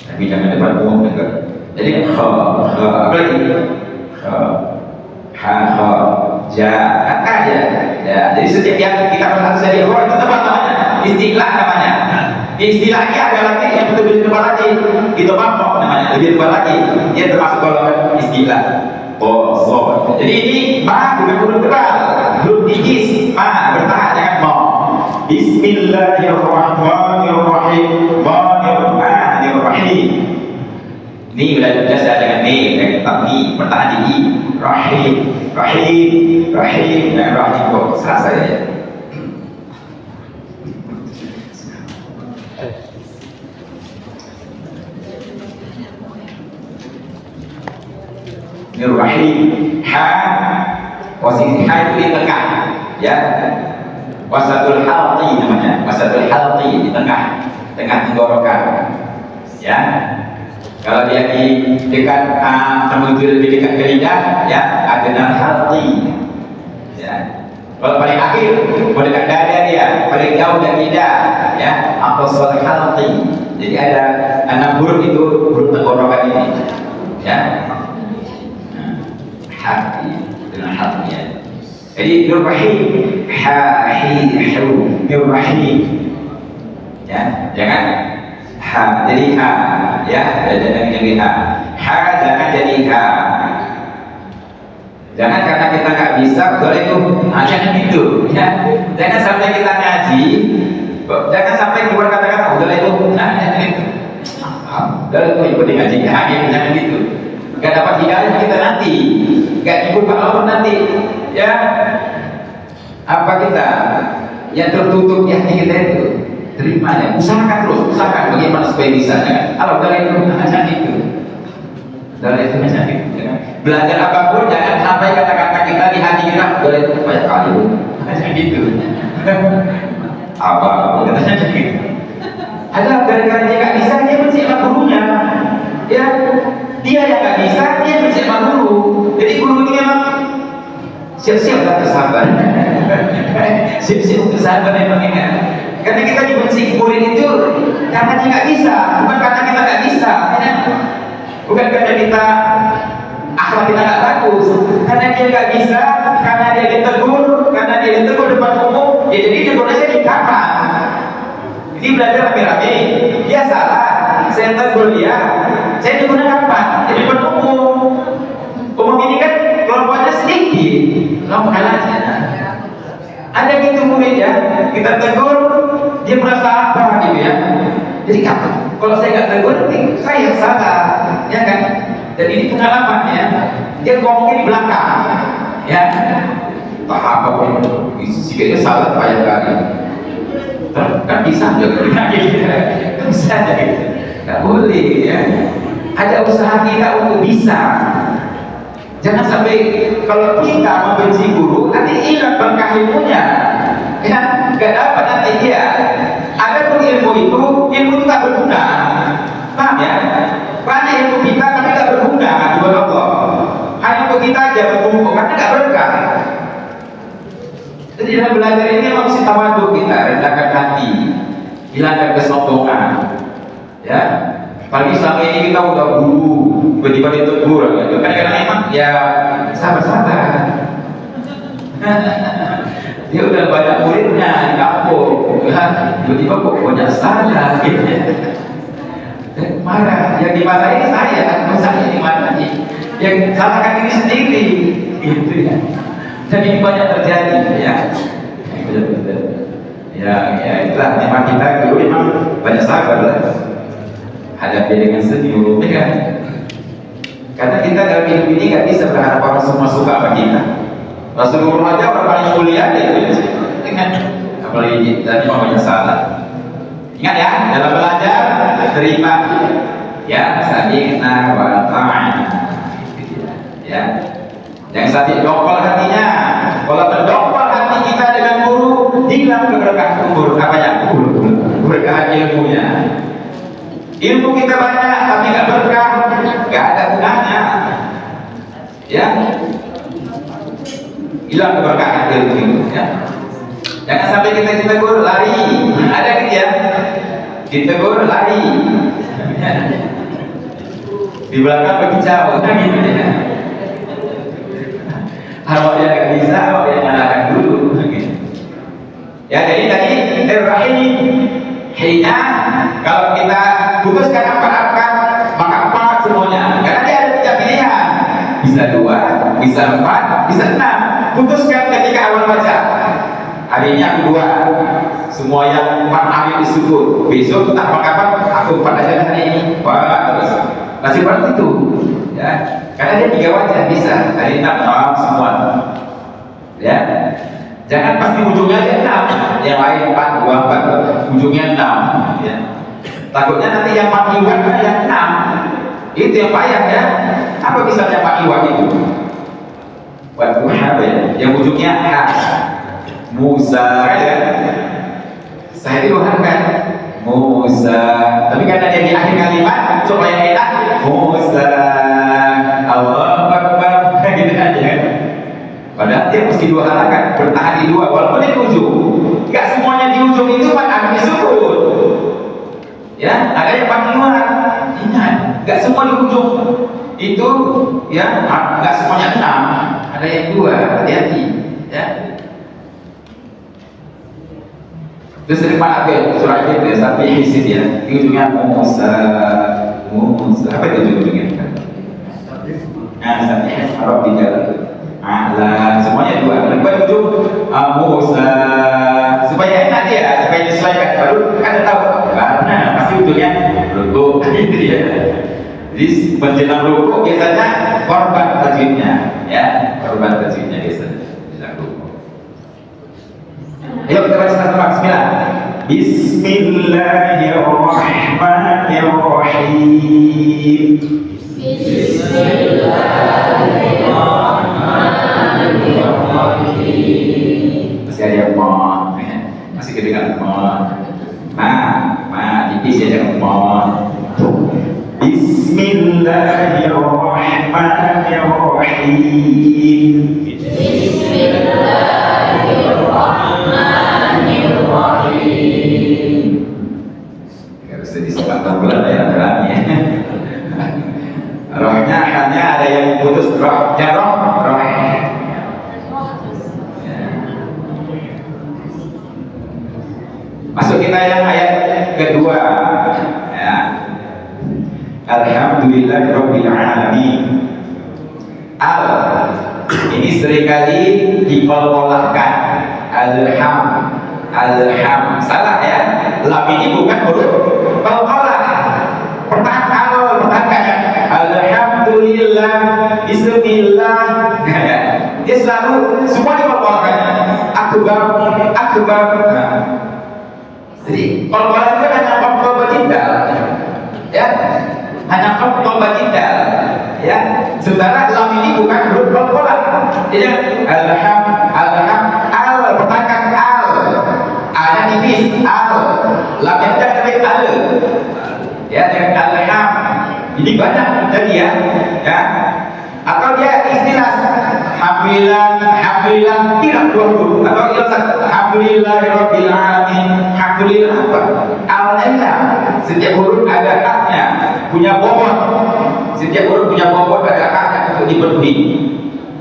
Tapi jangan depan umum dengar. Jadi apa lagi? Ha, ja, aja. Ya, jadi setiap yang kita harus dari itu tempat namanya istilah namanya. Istilahnya ada lagi yang betul-betul tebal lagi. Itu apa namanya? Lebih tebal lagi. Dia termasuk golongan istilah. Oh, so. Jadi ini ma bukan huruf tebal, huruf tipis. Ma bertahan jangan ma. Bismillahirrahmanirrahim. Rahmanirrahim. Ini jelas dengan ni, dengan tapi bertahan di i. Rahim, rahim, rahim, dan rahim kok selesai ya. Rahim, ha, posisi ha itu di tengah, ya. Wasatul halqi namanya, wasatul halqi di tengah tenggorokan, ya. Kalau dia di dekat menuju lebih dekat ke lidah, ya adnal halqi, ya. Kalau paling akhir, dekat dada dia, paling jauh dari lidah, ya aqsal halqi. Jadi ada 6 huruf itu huruf tenggorokan ini, ya. Halqi dengan halqi, ya. Jadi Nur-Rahim, ha-hi-hu, Nur-Rahim, ya, jangan ha jadi ha, ya, jangan jadi ha. Ha jangan jadi ha. Jangan karena kita nggak bisa, boleh itu, jangan gitu, ya. Jangan sampai kita ngaji, jangan sampai keluar kata-kata, boleh itu, jangan gitu. Boleh itu ikuti ngaji, jangan gitu. Gak dapat hidayah kita nanti, gak dibuka Allah nanti, ya. Apa kita yang tertutup di hati kita itu? Terimanya, usahakan terus, usahakan bagaimana supaya bisa. Kalau dari itu, jangan itu. Dari itu jangan itu. Belajar apapun, jangan sampai kata-kata kita di hati kita dari itu banyak kali. Jangan gitu. Apa? Jangan gitu. Ada gara-gara dia nggak bisa, dia benci sama gurunya. Ya, dia yang nggak bisa, dia benci sama guru. Jadi guru ini memang siap-siap lah bersahabat. Siap-siap bersahabat memang ini. Karena kita dibenci murid itu karena dia nggak bisa, bukan karena kita nggak bisa, bukan karena kita akhlak kita nggak bagus, karena dia nggak bisa, karena dia ditegur depan umum, ya jadi tegurnya di kamar. Ini belajar rame-rame, dia salah, saya tegur dia, saya tegurnya kapan? Jadi depan umum ini kan kelompoknya sedikit, kelompok aja. Ada gitu murid ya, kita tegur, dia merasa apa gitu ya. Jadi kapan? Kalau saya nggak tegur, saya yang salah, ya kan? Dan ini pengalaman ya. Dia ngomongin di belakang, ya. Tak apa pun, sikitnya salah banyak kali. Kan bisa juga bisa jadi, nggak boleh ya. Ada usaha kita untuk bisa. Jangan sampai kalau kita membenci guru nanti hilang berkah ilmunya, ya nggak dapat nanti dia. Ada pun ilmu itu tak berguna, paham ya? Banyak ilmu kita tapi tak berguna di bawah Allah. Hanya untuk kita aja berguna karena nggak berkah. Jadi dalam belajar ini memang mesti tawadhu kita, rendahkan hati. hilangkan kesombongan. Ya, apalagi selama ini kita udah guru, tiba-tiba ditegur, gitu. Kadang-kadang emang ya sabar-sabar. Dia udah banyak muridnya di kampung, ya, tiba-tiba kok banyak salah, gitu. Marah, yang dimarahin saya dimarahi, yang salahkan diri sendiri, gitu ya. Jadi banyak terjadi, ya. Ya itulah memang kita dulu memang banyak sabar lah, hadapi dengan senyum, ya kan? Karena kita dalam hidup ini nggak bisa berharap orang semua suka sama kita. Rasulullah aja orang paling mulia deh, dengan apalagi tadi mau banyak salah. Ingat ya, dalam belajar terima, ya, sami'na wa ta'ana, ya. Jangan sampai dongkol hatinya. Kalau mendongkol hati kita dengan guru, hilang keberkahan umur. Apa ya? Berkah ilmunya. Ilmu kita banyak, tapi nggak berkah, nggak ada gunanya. Ya, hilang keberkahan ilmu itu. Ya. Jangan sampai kita ditegur lari. Ada gitu ya? Ditegur lari. Di belakang pergi jauh, kan gitu ya. Kalau dia nggak bisa, kalau dia nyalakan dulu. Ya, jadi tadi rahim hina, kalau kita putuskan apa-apa, maka apa semuanya. Karena dia ada 3 pilihan, bisa 2, bisa 4, bisa 6. Putuskan ketika awal baca. Hari ini aku 2, semua yang 4 ambil disyukur. Besok tak apa-apa, aku 4 aja hari ini. Wah, terus masih seperti itu. Ya, karena dia 3 wajah bisa. Hari 6 semua. Ya, jangan pasti ujungnya dia 6, yang lain 4, 2, 4, ujungnya 6. Ya. Takutnya nanti yang 4 iwan yang 6. Itu yang payah ya. Apa misalnya 4 iwan itu? Waduh, apa ya? Yang ujungnya A. Musa, ya. Saya diulang kan? Musa. Tapi karena dia di akhir kalimat supaya enak, Musa. Allah Akbar, gitu aja kan? Padahal dia mesti 2 halakan, bertahan di 2, walaupun di ujung. Gak semuanya di ujung itu kan ambil disebut. Ya, ada yang paling luar. Ingat, gak semua di ujung itu, ya, gak semuanya 6. Ada yang 2, hati-hati, ya. Terus dari mana surat itu sampai hisib ya, di ujungnya Musa. Apa itu ujungnya? Sampai harap di jalan. Semuanya 2. Lepas ujung Musa, supaya enak dia, supaya disesuaikan. Baru kan tahu karena pasti ujungnya rukuk, gitu ya. Jadi menjelang rukuk biasanya korban tajwidnya, ya, korban tajwidnya biasanya menjelang rukuk. Ayo kita baca satu bismillah. Bismillahirrahmanirrahim. Bismillahirrahmanirrahim. Masih ada ma, masih kedengaran ma, tipis ya jangan ma. Bismillahirrahmanirrahim. Bismillahirrahmanirrahim. Gak bisa disebutkan bulan ya berani. Rohnya hanya ada yang putus rohnya roh. Masuk kita yang ayat kedua. Ya. Alhamdulillahirabbil alamin. Ini seringkali dipololahkan. Alham. Salah ya. Lam ini bukan huruf qalqalah. Pertahankan. Alhamdulillah, bismillah. Dia selalu semua dipololahkan. Akbar. Jadi qalqalah itu hanya qalqal batidal. Ya. Hanya qalqal batidal. Ya. Sementara lam ini bukan huruf qalqalah. Jadi alham pertahankan ada tipis lam yang tidak al. Ya, dengan alham. Ini banyak jadi ya. Atau dia istilah alhamdulillah tidak dua atau alhamdulillahirabbil alamin. Alhamdulillah apa? Alnya setiap huruf ada haknya, punya bobot. Setiap huruf punya bobot, ada haknya untuk dipenuhi.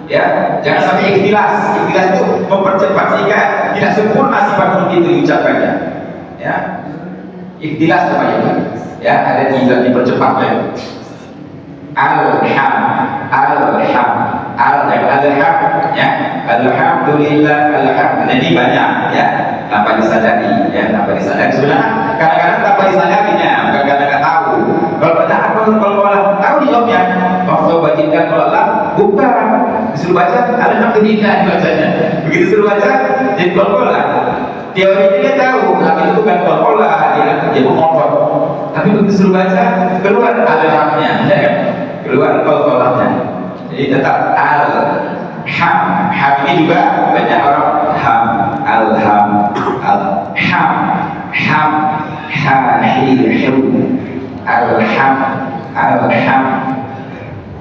Ya, jangan sampai ikhtilas. Ikhtilas itu mempercepat sehingga tidak sempurna sifat huruf itu diucapkannya. Ya, ikhtilas namanya. Ya, ada tiga dipercepat ya. Alhamdulillah, ini banyak ya, tanpa disadari ya, tanpa disadari. Sebenarnya kadang-kadang tanpa disadarinya, kadang-kadang nggak tahu. Kalau benar kalau tahu jawabnya, waktu bacakan kalau bukan disuruh baca, alhamdulillah bacanya. Begitu suruh baca, jadi kolkolah. Teorinya dia tahu, tapi itu bukan kolkolah, dia mengotot. Tapi begitu suruh baca, keluar alhamnya, ya kan? Keluar kolkolahnya. Jadi tetap ham ini juga banyak orang ham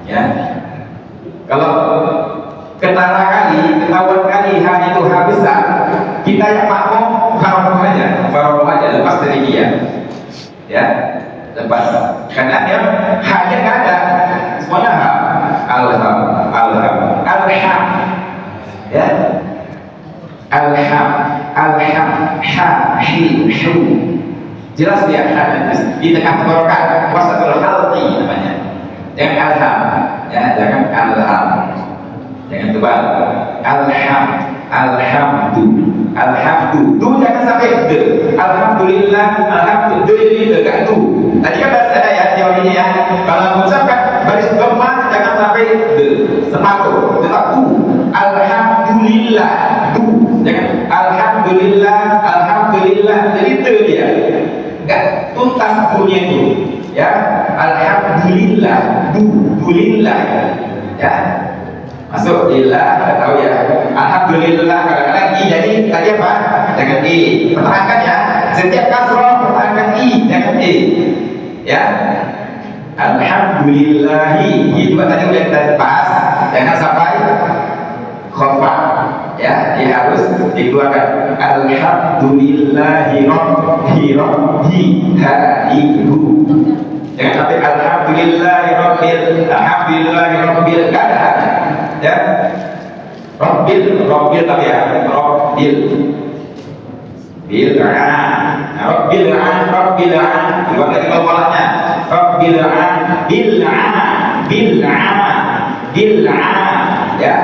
ya. Kalau ketahuan kali hanya itu besar, kita yang makmum faroh aja lepas dari dia ya, lepas karena dia hanya nggak ada, semuanya alham ya, jelas dia di tengah tenggorokan wasatul halqi namanya. Jangan ya, jangan jangan tebal. Alhamdu jangan sampai de. Alhamdulillah, alhamdulillah enggak tu. Tadi kan ada ya teorinya ya. Kalau mengucapkan baris dhamma jangan sampai de. Sepatu tetap tu. Alhamdulillah tu. Jangan alhamdulillah. Jadi de dia. Enggak tuntas bunyinya itu. Ya, alhamdulillah dulillah. Ya. Masuk lillah, tahu ya. Alhamdulillah kadang-kadang i jadi tadi apa? Jangan i. Pertahankan ya. Setiap kasroh pertahankan i, jangan i. Ya. Alhamdulillahi. I juga tadi udah kita bahas. Jangan sampai khofa. Ya, dia harus dikeluarkan. Alhamdulillahi rabbil jangan sampai alhamdulillahi rabbil gak ada. Ya, Rabbil tapi ya, Rabbil keluar dari kolkolahnya. Ya,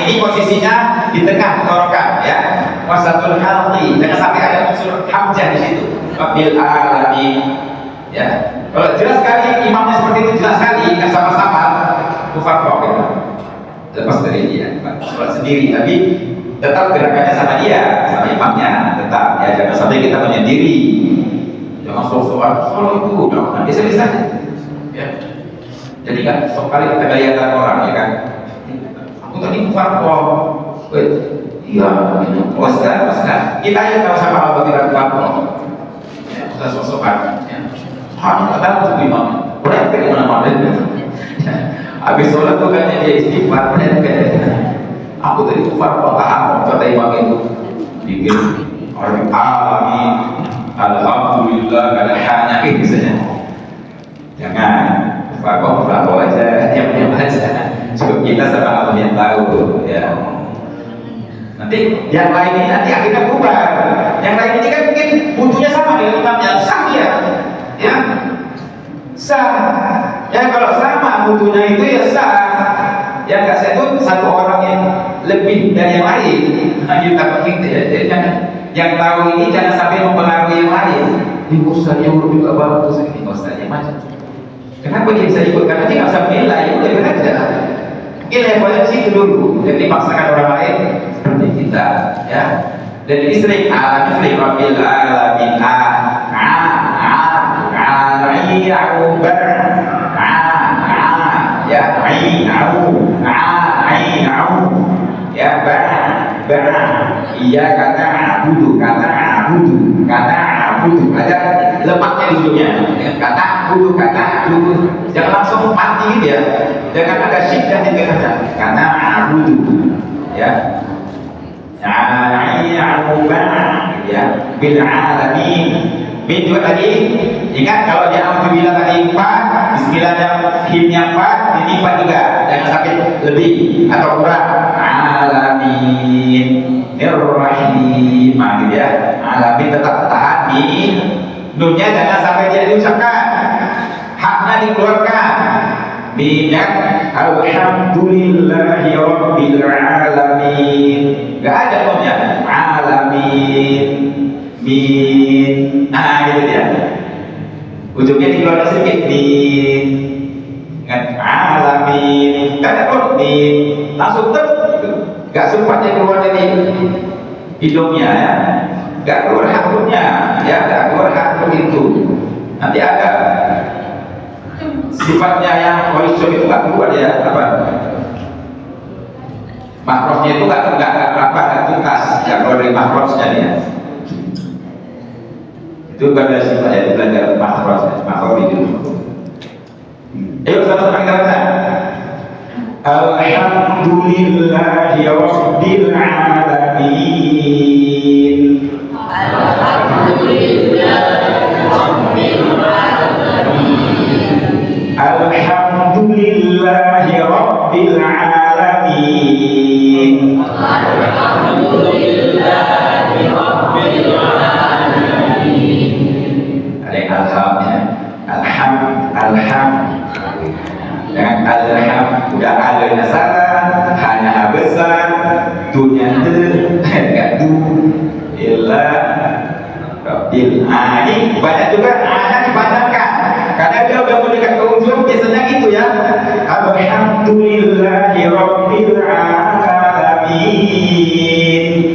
ini posisinya di tengah tenggorokan ya. Wasatul halqi, jangan sampai ada unsur hamzah di situ. Rabbil alamin. Ya, kalau jelas sekali imamnya seperti itu, jelas sekali nggak sama-sama kufar gitu. Lepas dari dia, sholat sendiri, tapi tetap gerakannya sama dia, sama imamnya, tetap ya, jangan sampai kita menyendiri. Jangan sholat itu, bisa ya. Jadi kan, sekali kita kelihatan orang ya kan, aku tadi kufar iya, Ustaz, kita aja tahu sama Allah tidak kufar ya, Ustaz sosokan ya. Hanya tahu itu imam, boleh bagaimana habis sholat tuh kayaknya dia istighfar, aku tadi kufar paham kata imam itu bikin orang alamin alhamdulillah gak ada hanya misalnya. Jangan kufar aja, diam aja. Cukup kita sama Allah yang tahu ya. Nanti yang lain ini nanti akhirnya berubah. Yang lain ini kan mungkin butuhnya sama dengan imamnya, sah ya sah ya. Kalau sama butuhnya itu ya sah. Yang nggak sah itu satu orang yang lebih dari yang lain. Kita penting ya. Jadi jangan, yang tahu ini jangan sampai mempengaruhi yang lain. Ini ustaznya juga bagus, ini ustaznya macam. Kenapa dia bisa ikut? Karena dia nggak bisa menilai, udah berbeda. Mungkin levelnya di situ dulu, dan dipaksakan orang lain seperti kita, ya. Dan ini sering Rabbil alamin ya, iya kata abudu na'budu, ada lemaknya dulunya. Kata na'budu, jangan langsung mati gitu ya. Jangan ada syiddah di tengahnya. Karena na'budu, ya. Ya, bil alamin. Min juga tadi, ingat kalau dia alhamdulillah tadi 4, bismillahnya himnya 4, ini 4 juga, jangan sampai lebih atau kurang. Alamin, Nirrahim, gitu ya. Alamin tetap tahan di nunnya, jangan sampai dia diucapkan, haknya dikeluarkan. Minyak alhamdulillahi rabbil alamin, gak ada nunnya, alamin. Min, nah gitu ya, ujungnya dikeluarkan sedikit, min, dengan alamin, gak ada kok, min, langsung ter, gitu. Gak sempat dia keluar dari hidungnya ya, gak keluar haknya ya, gak keluar hak itu, nanti ada sifatnya yang horizon itu gak keluar ya, apa makrosnya itu gak tuntas, gak keluar dari makrosnya dia. Itu pada sifat yang belajar makhraj itu. Ayo sama-sama kita baca. Alhamdulillahi rabbil alamin. Alhamdulillahi rabbil alamin. Alhamdulillahi rabbil alamin. Alhamdulillahi rabbil alamin. Alham, jangan alham, udah alanya salah, hanya ha besar, dunya enggak du, illa rabbil. Ini banyak juga ada dipanjangkan, karena dia udah mendekat ke ujung, biasanya gitu ya. Alhamdulillahi rabbil alamin.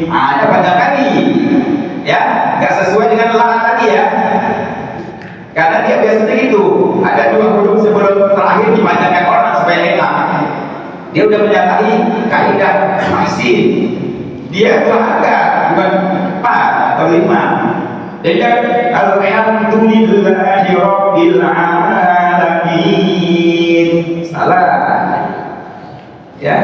Ada banyak kali, ya, nggak sesuai dengan la tadi ya. Karena dia biasanya gitu, ada 2 huruf sebelum terakhir dipanjangkan orang supaya enak. Dia udah menyatakan kaidah masih. Dia itu agak bukan 4 atau 5. Jadi alhamdulillahi rabbil alamin. Salah. Ya.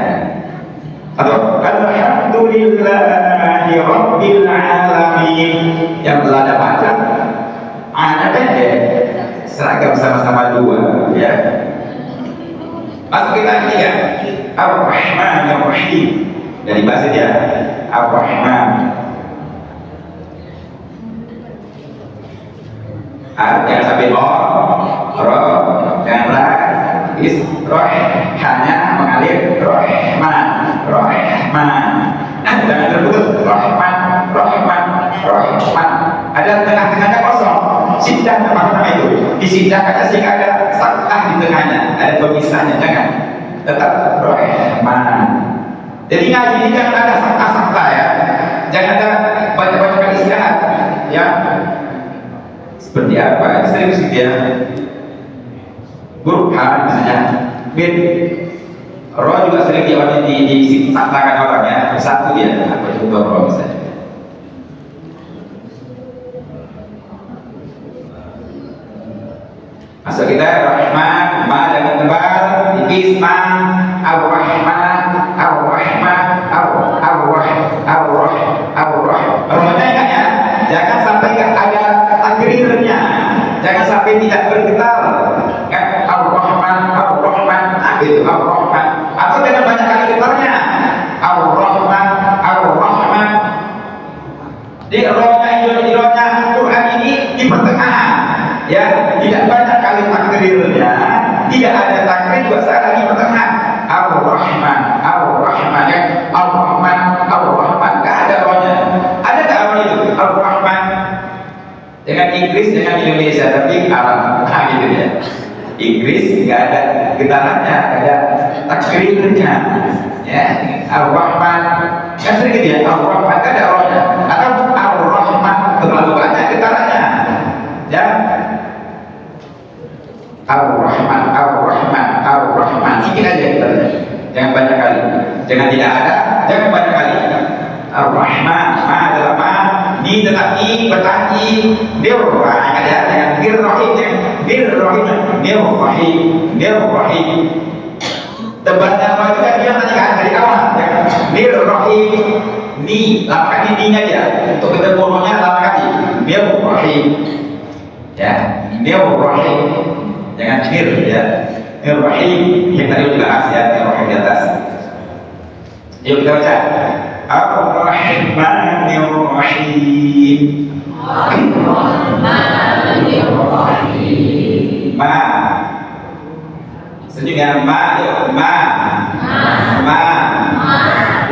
Atau alhamdulillahi rabbil alamin. Yang telah ada panjang. Ada pendek, seragam sama-sama 2, ya. Masuk kita ini ya, Ar-Rahman Ar-Rahim. Dari bahasa dia, Ar-Rahman. Jangan sampai jangan roh, hanya mengalir Rahman. Jangan terputus Rahman. Ada tengah-tengahnya kosong. Siddah apa namanya itu? Disidahkan sehingga ada saktah di tengahnya, ada pemisahnya, jangan. Tetap Rahman. Jadi ngaji ini jangan ada saktah-saktah ya. Jangan ada baca-baca istirahat ya. Seperti apa? Serius gitu ya. Burhan misalnya. Bin roh juga sering disaktakan orang ya. Satu ya, apa itu roh misalnya. Masuk kita Rahman, ma dengan tebal, tipis ma, Ar-Rahman. Rohnya ingat ya, jangan sampai nggak ada takrirnya, jangan sampai tidak bergetar. Ar-Rahman, itu Ar-Rahman. Atau jangan banyak kali getarnya. Ar-Rahman. Di rohnya Quran ini di pertengahan. Ya, tidak banyak kali takrirnya, tidak ada takrir juga salah di pertengahan. Ar-Rahman, ya. Ar-Rahman, gak ada rohnya. Ada gak rohnya itu? Ar-Rahman. Dengan Inggris, dengan Indonesia, tapi Arab, gitu ya. Inggris gak ada getarannya, gak ada takrirnya. Ya, Ar-Rahman. Kan sering gitu ya, Ar-Rahman gak ada rohnya. Atau Ar-Rahman terlalu banyak getarannya. Ya. Ar-Rahman, sedikit aja kita. Jangan banyak kali. Jangan tidak ada, jangan banyak kali. Ar-Rahman, ma adalah ma, Ni tetap i bertahan i. Nirrahim ada dengan nirrahim yang nirrahim nirrahim. Tebasnya apa juga dia tadi kan dari awal ya. Nirrahim ni lama kali ni-nya dia untuk ketemu pokoknya lama kali nirrahim ya nirrahim jangan nir ya nirrahim yang tadi sudah bahas ya nirrahim di atas. Yuk kita baca Ar-Rahmanir-Rahim. Ar-Rahmanir-Rahim. Ma senyum ya ma yuk ma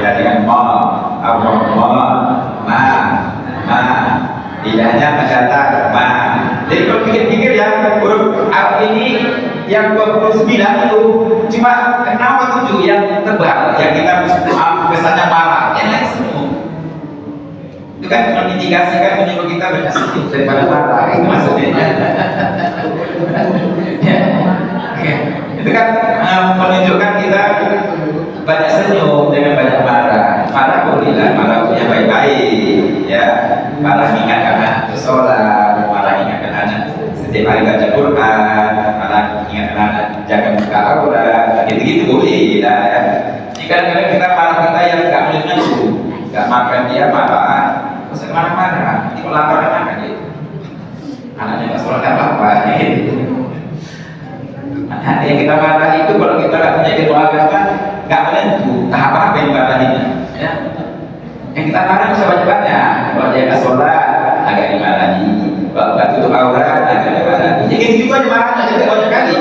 ya dengan ma Ar-Rahman ma lidahnya mendatar ma. Jadi kalau pikir-pikir ya huruf Arab ini yang 29 itu cuma 6 atau 7 yang tebal yang kita kesannya marah yang lain semua itu kan mengindikasikan menyuruh kita banyak senyum daripada marah itu maksudnya ya. Itu kan menunjukkan kita banyak senyum dengan banyak marah. Marah bolehlah, marah punya baik-baik ya. Marah ingatkan anak bersolat, marah ingatkan anak setiap hari baca Quran, marah ingatkan anak jaga muka aurat, gitu-gitu boleh lah ya. Jika kadang kita marah kita yang nggak menyentuh, nggak makan dia marah, terus marah-marah, nanti kalau lapar kan makan dia. Anaknya nggak sholat apa-apa gitu. Hati yang kita marah itu kalau kita nggak punya ilmu agama nggak menentu tahap apa yang dimarahinya ya. Yang kita marah bisa banyak-banyak. Kalau dia nggak sholat agak dimarahi, kalau nggak tutup aurat agak dimarahi. Jadi itu aja marahnya tidak banyak kali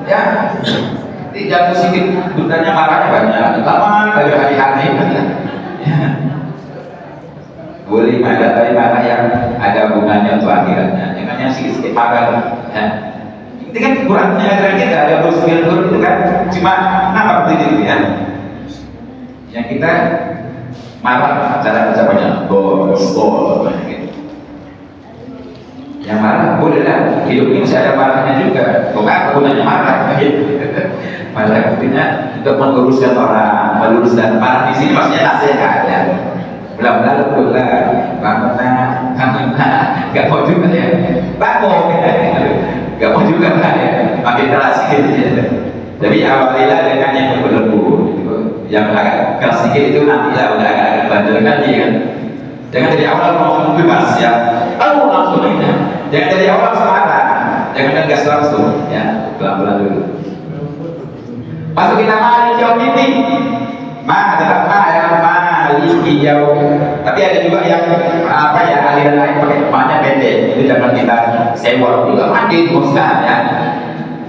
ya. Tidak sedikit bundanya marahnya banyak, lama dari hari-hari ya. Boleh marah tapi marah yang ada hubungannya untuk akhiratnya, jangan yang sedikit-sedikit marah ya. Itu kan Qurannya ajaran kita ada Rasulullah itu kan cuma nama begitu ya. Yang kita marah cara ucapannya bol gitu. Yang marah boleh lah, hidup ini masih ada marahnya juga. Bukan apa gunanya marah gitu. Marah artinya untuk meluruskan orang, meluruskan marah di sini maksudnya nasihat ya. Belah-belah nggak mau juga ya. Gak mau juga kan ya, makin keras sedikit ya. Tapi awalilah dengan yang lembut gitu. Yang agak keras sedikit itu nantilah udah agak bandel kan ya kan. Jangan dari awal langsung bebas ya. Langsung ya. Jangan dari awal semarah. Jangan gas langsung ya. Pelan-pelan dulu. Masuk kita mari jauh ini. Tetap ya maliki jauh. Tapi ada juga yang apa ya aliran lain pakai kemanya pendek. Itu jangan kita sewot juga mandi bosan ya.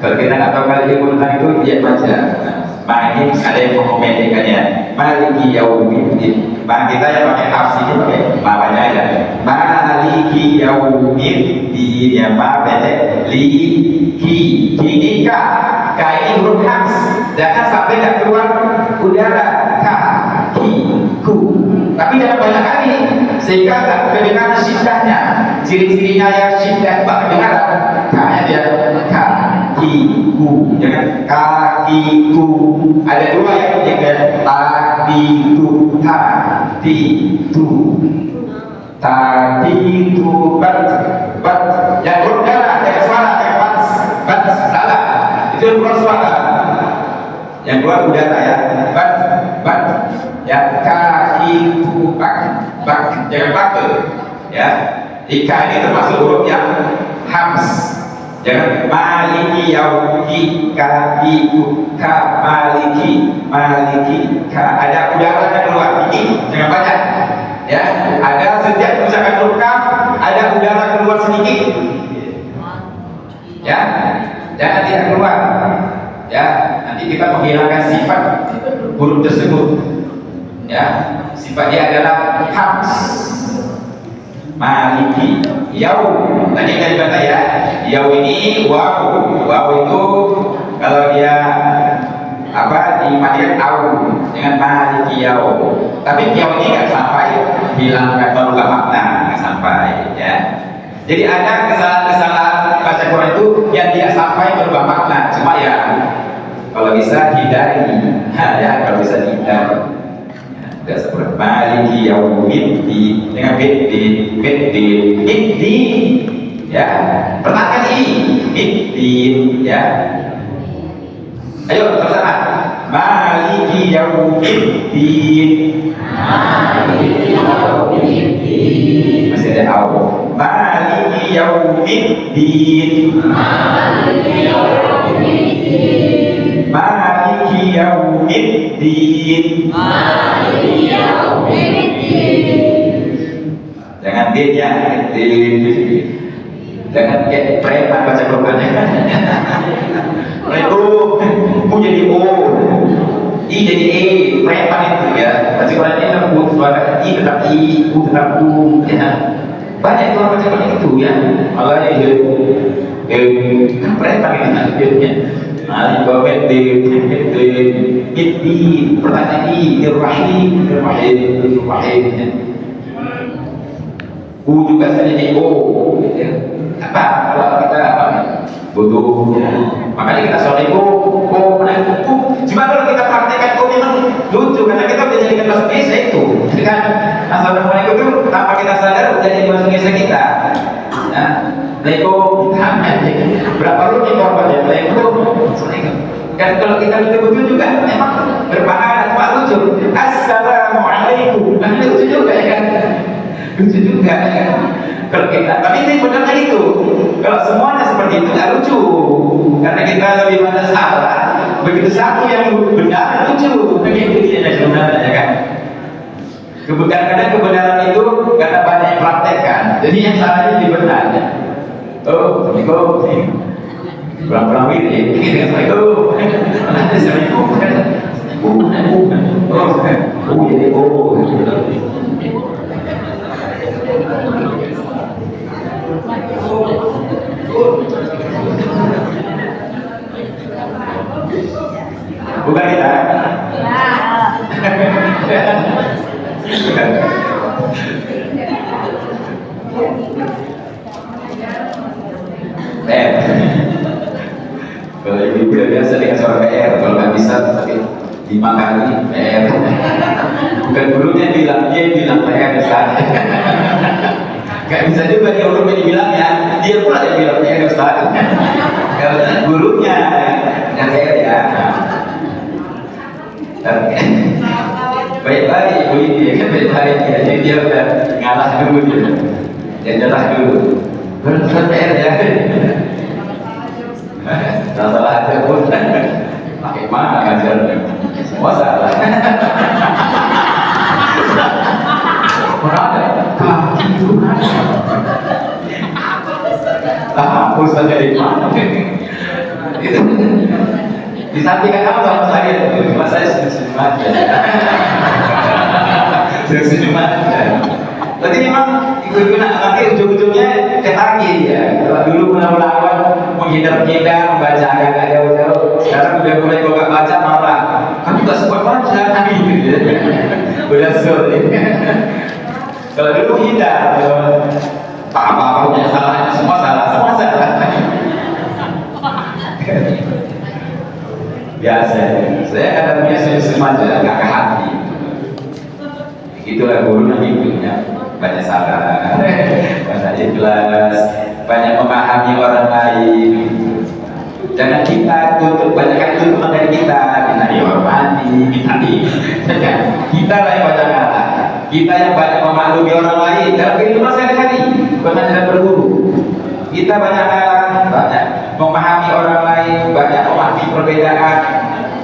Kalau kita nggak tahu kali ilmu tentang itu dia baca. Ini ada yang mengomentasikannya. Maliki yaumiddin. Kita yang pakai hafs itu pakai bawahnya aja. Maliki yaumiddin ya ma pendek li ki ka ini huruf hams. Jangan sampai nggak keluar udara ka ki ku. Tapi jangan banyak kali sehingga tak kedengaran syiddahnya. Ciri-cirinya yang syiddah tak kedengaran. Kayaknya dia kakiku, jangan kakiku. Ada dua yang jaga takiku, takiku, bat. Yang berdarah, yang suara, yang bat salah. Itu keluar suara. Yang keluar udara ya, bat. Ya kakiku, bak, jangan bak ya. Ika ini termasuk huruf yang hams. Jangan maliki yauki kakiku ka maliki ka ada udara yang keluar ini jangan banyak ya. Ada setiap ucapan huruf kaf ada udara keluar sedikit ya. Jangan tidak keluar ya. Nanti kita menghilangkan sifat huruf tersebut ya. Sifat dia adalah hams. Maliki yau tadi kan dibaca ya. Yau ini waw itu kalau dia apa dimatikan au dengan maliki yau. Tapi yau ini nggak sampai hilangkan merubah makna, nggak sampai ya. Jadi ada kesalahan baca Quran itu yang tidak sampai merubah makna. Cuma ya kalau bisa hindari ya, kalau bisa hindari. Tidak seperti maliki yaumiddin dengan middin ya. Pertahankan middin ya. Ayo bersama. Maliki yaumiddin. Masih ada awal. Maliki yaumiddin. Maliki yaumiddin. Jangan din ya, jangan kayak preman baca Qurannya. U jadi O, I jadi E, preman itu ya. Baca Qurannya lembut, suara I tetap I, U tetap U ya. Banyak itu orang baca Quran itu ya. Allah ya preman itu ya. Ali babet di pertanyaan Rahim U juga saja jadi O apa kalau kita butuh makanya kita sore O cuma kalau kita praktekkan O memang lucu karena kita udah jadikan bahasa Indonesia itu kan assalamualaikum itu tanpa kita sadar udah jadi bahasa Indonesia kita nah Assalamualaikum berapa lu nih korban ya Assalamualaikum kan kalau kita betul-betul juga memang berbahaya cuma lucu assalamualaikum nah lucu juga ya kan lucu juga ya kalau kita tapi ini benar itu kalau semuanya seperti itu nggak lucu karena kita lebih pada salah begitu satu yang benar lucu begitu dia sebenarnya ya kan kebenaran itu karena banyak yang praktekkan jadi yang salahnya di benarnya oh assalamualaikum pulang-pulang ini dengan assalamualaikum nanti assalamualaikum jadi bukan kita kalau ibu biasa dengan suara PR kalau nggak bisa tapi 5 kali PR bukan gurunya bilang dia bilang PR Ustaz nggak bisa juga dia gurunya dibilangnya dia pula yang bilang PR Ustaz kalau gurunya yang PR ya baik-baik ibu ini kan baik-baik ya jadi dia udah ngalah dulu dia nyerah dulu baru PR ya salah aja pun pakai mana ngajarnya semua salah berada kaki itu hapus saja di mana itu disampaikan apa sama saya cuma saya senyum aja senyum aja berarti memang ikut nanti ujung-ujungnya ketagi ya kalau dulu pernah melawan menghindar-hindar membaca agak jauh-jauh sekarang udah mulai buka baca marah kamu gak sempat baca gitu udah sulit kalau dulu hindar apa-apa punya salahnya semua salah biasa saya kadang-kadang senyum aja gak ke hati itulah gurunya hidupnya banyak sabar, banyak ikhlas, banyak memahami orang lain. Jangan kita tuntut banyakkan tuntutan dari kita dihormati, kita lah yang banyak kalah, kita yang banyak memaklumi orang lain dalam kehidupan sehari-hari, bukan tidak berguru. Kita banyak kalah, banyak memahami orang lain, banyak memahami perbedaan,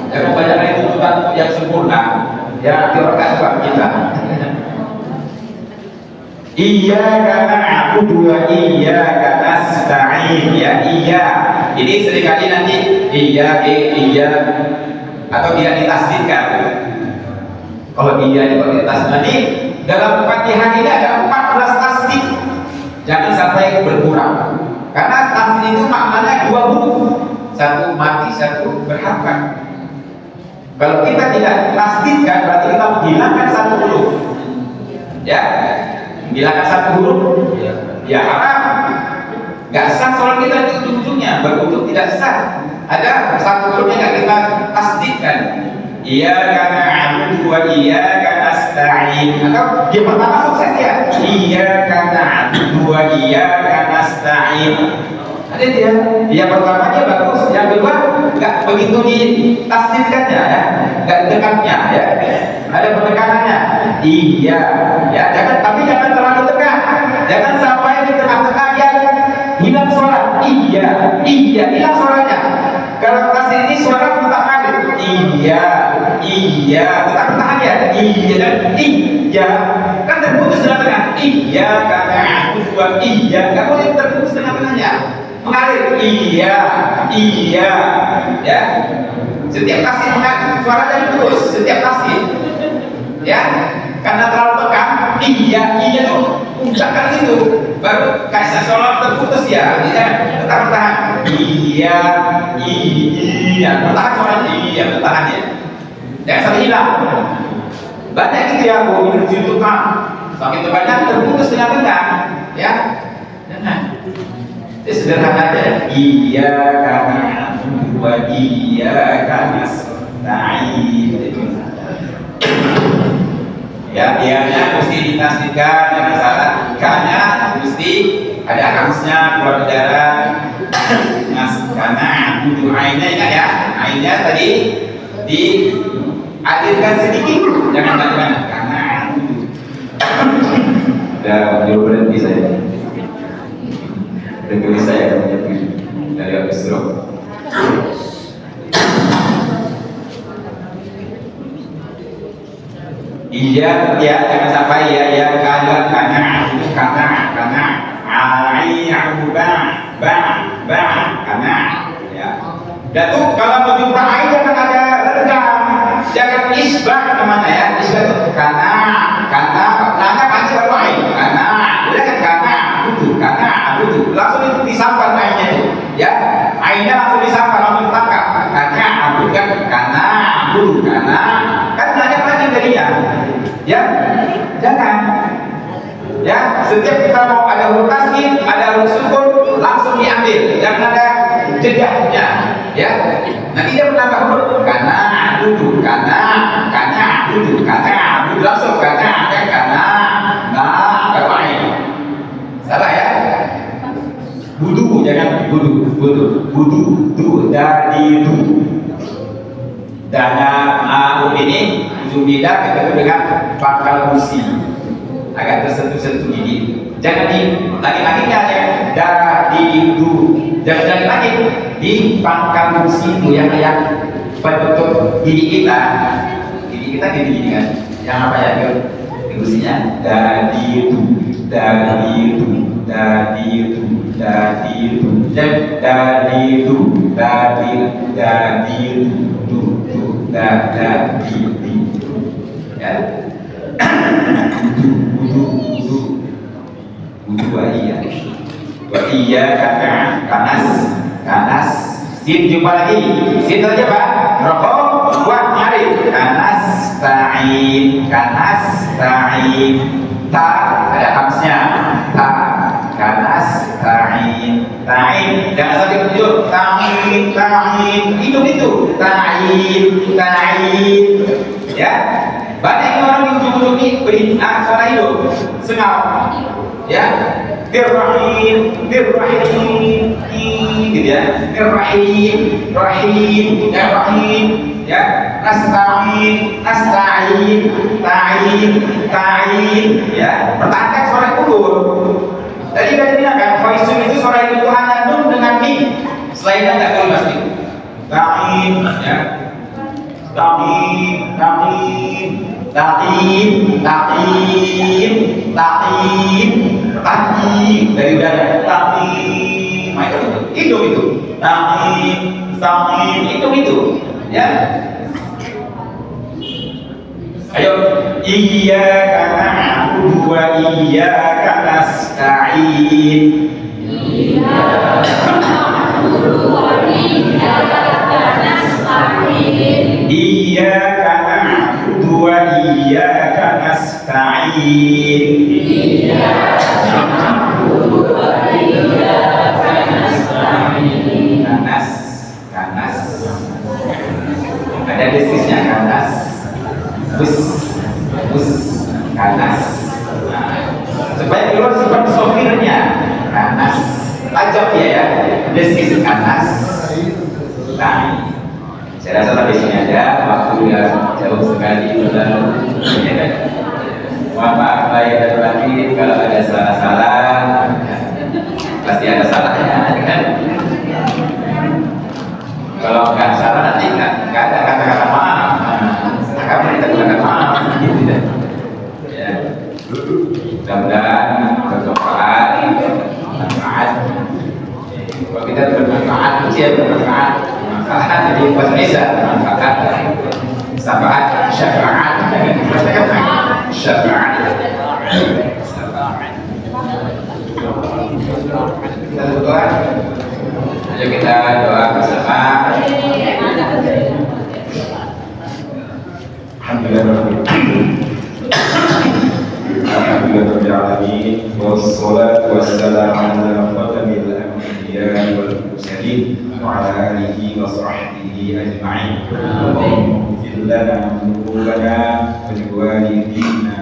dan banyak tuntutan yang sempurna, yang diorang suka kita. Iyyaka na'budu wa iyyaka nasta'in ya iya ini seringkali nanti iya atau tidak ditasdidkan kalau iya itu ditasdid nanti dalam Fatihah ini ada 14 tasdid jangan sampai berkurang karena tasdid itu maknanya 2 huruf satu mati satu berharap kalau kita tidak tasdidkan berarti kita menghilangkan satu huruf ya menghilangkan satu huruf ya haram nggak sah sholat kita itu ujung-ujungnya berujung tidak sah ada satu hurufnya nggak kita tasdidkan iyyaka na'budu wa iyyaka nasta'in nasta'in. Atau dia pertama sukses ya. Iyyaka na'budu wa iyyaka nasta'in. Ada dia. Yang pertama dia bagus, yang kedua enggak begitu ditasdidkannya ya, enggak dekatnya ya. Ada penekanannya. Iya, ya jangan, tapi jangan terlalu tekan. Jangan sampai di tengah-tengah dia hilang suara. Iya, hilang suaranya. Kalau kasih ini suara tetap ada. Iya, tetap tahan ya. Iya dan iya. Kan terputus tengah-tengah. Iya karena aku buat iya. Gak boleh terputus tengah-tengahnya. Mengalir. Iya, ya. Setiap kasih mengalir, suaranya putus. Setiap kasih, ya. Karena terlalu tekan. Iya tuh ucapkan itu. Baru kasih sholat terputus ya. Tetap bertahan. Iya, bertahan suaranya. Iya, bertahan ya. Jangan sampai hilang. Banyak gitu ya, bu, menunjukkan semakin banyak terputus tengah-tengah, ya. Jangan. Itu sederhana aja. Iya karena wa iya karena nasta'in. Ya, ianya mesti ditasdidkan, jangan salah. Karena mesti ada hamznya keluar udara. Karena butuh ainnya, ingat ya. Ainnya tadi dialirkan sedikit, jangan banyak-banyak. Karena Udah berhenti saya. Dengerin saya dari habis stroke. Iya, ya jangan sampai ya karena karena ya. Dan tuh kalau mau jumpa air jangan ada redam, jangan isbah namanya ya. Isbah itu karena pasti baru air karena langsung itu disambar airnya itu ya, airnya langsung disambar langsung ditangkap karena kan banyak lagi jadinya ya. Jangan ya, setiap kita mau ada huruf tasdid, ada huruf sukun langsung diambil, jangan ada jedahnya ya. Nanti dia menambah huruf karena langsung karena baru air. Salah ya. Budu, jangan budu dari du. Dana ini ujung lidah ketemu dengan pangkal gusi, agak tersentuh-sentuh gigi. Jangan di lagi-laginya ya. Darah di du. Jangan lagi di pangkal gusi itu yang bentuk gigi kita. Gigi kan. Yang apa ya? Gusinya dari du. Ya. Wa iya kanas. Sin jumpa lagi. Sin aja Pak. Rokok buat nyari. Kanas ta'in. Ta ada hamznya. Ta kanas ta'in. Jangan sampai tunjuk. Ta'in. Itu. Ta'in. Ya. Banyak orang di ujung-ujung ini beri suara hidup. Sengau. Ya. Birrahim gitu ya. Rahim ya. Nasta'in ta'in ya. Pertahankan suara kulur. Tadi kan dikatakan Faisun itu suara itu hanya nun dengan mi. Selainnya enggak boleh pasti. Ta'in ya. Taqim dari udara. Taqim itu taqim itu ya. Ayo, iyyaka na'budu wa iyyaka nasta'in. Iyyaka na'budu wa iyyaka nasta'in. Iyyaka na'budu wa iyyaka nasta'in. Iyyaka na'budu wa iyyaka nasta'in. Kanas. Ada desisnya kanas. Bus. Mus kanas. Nah, supaya keluar sifat sofirnya kanas. Tajam ya. This is kanas. Nah, saya rasa sampai sini aja. Waktu yang jauh sekali berlalu. Mohon maaf lahir dan batin kalau ada salah-salah. Pasti ada salahnya, kan? Kalau nggak salah nanti nggak ada kata-kata maaf. Kamu kita gunakan maaf, gitu ya. Ya. Mudah-mudahan bermanfaat. Kalau kita bermanfaat, usia bermanfaat. Manfaat jadi buat Isa, manfaat, syafaat, syafaat, syafaat. Kita berdoa. Ayo kita doa bersama. Alhamdulillahirrahmanirrahim. Wassalatu wassalamu ala khatamil anbiya'i wal mursalin wa ala alihi wa sahbihi ajma'in. Allahumma ighfir lana dhunubana wa liwalidina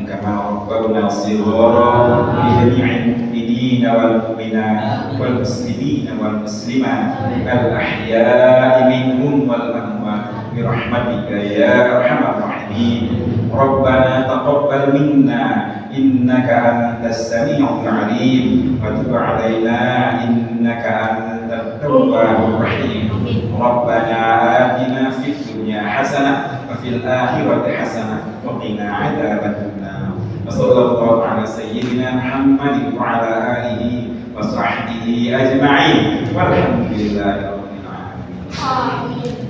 kama rabbawna shighara bi jami'il mu'minina wal mu'minat wal muslimina wal muslimat al ahya'i minhum wal amwat برحمتك يا أرحم الراحمين. ربنا تقبل منا إنك أنت السميع العليم وتب علينا إنك أنت التواب الرحيم. ربنا آتنا في الدنيا حسنة وفي الآخرة حسنة وقنا عذاب النار. وصلى الله على سيدنا محمد وعلى آله وصحبه أجمعين والحمد لله رب العالمين.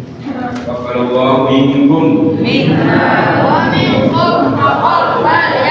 تقبل الله منكم منا ومنكم تقبل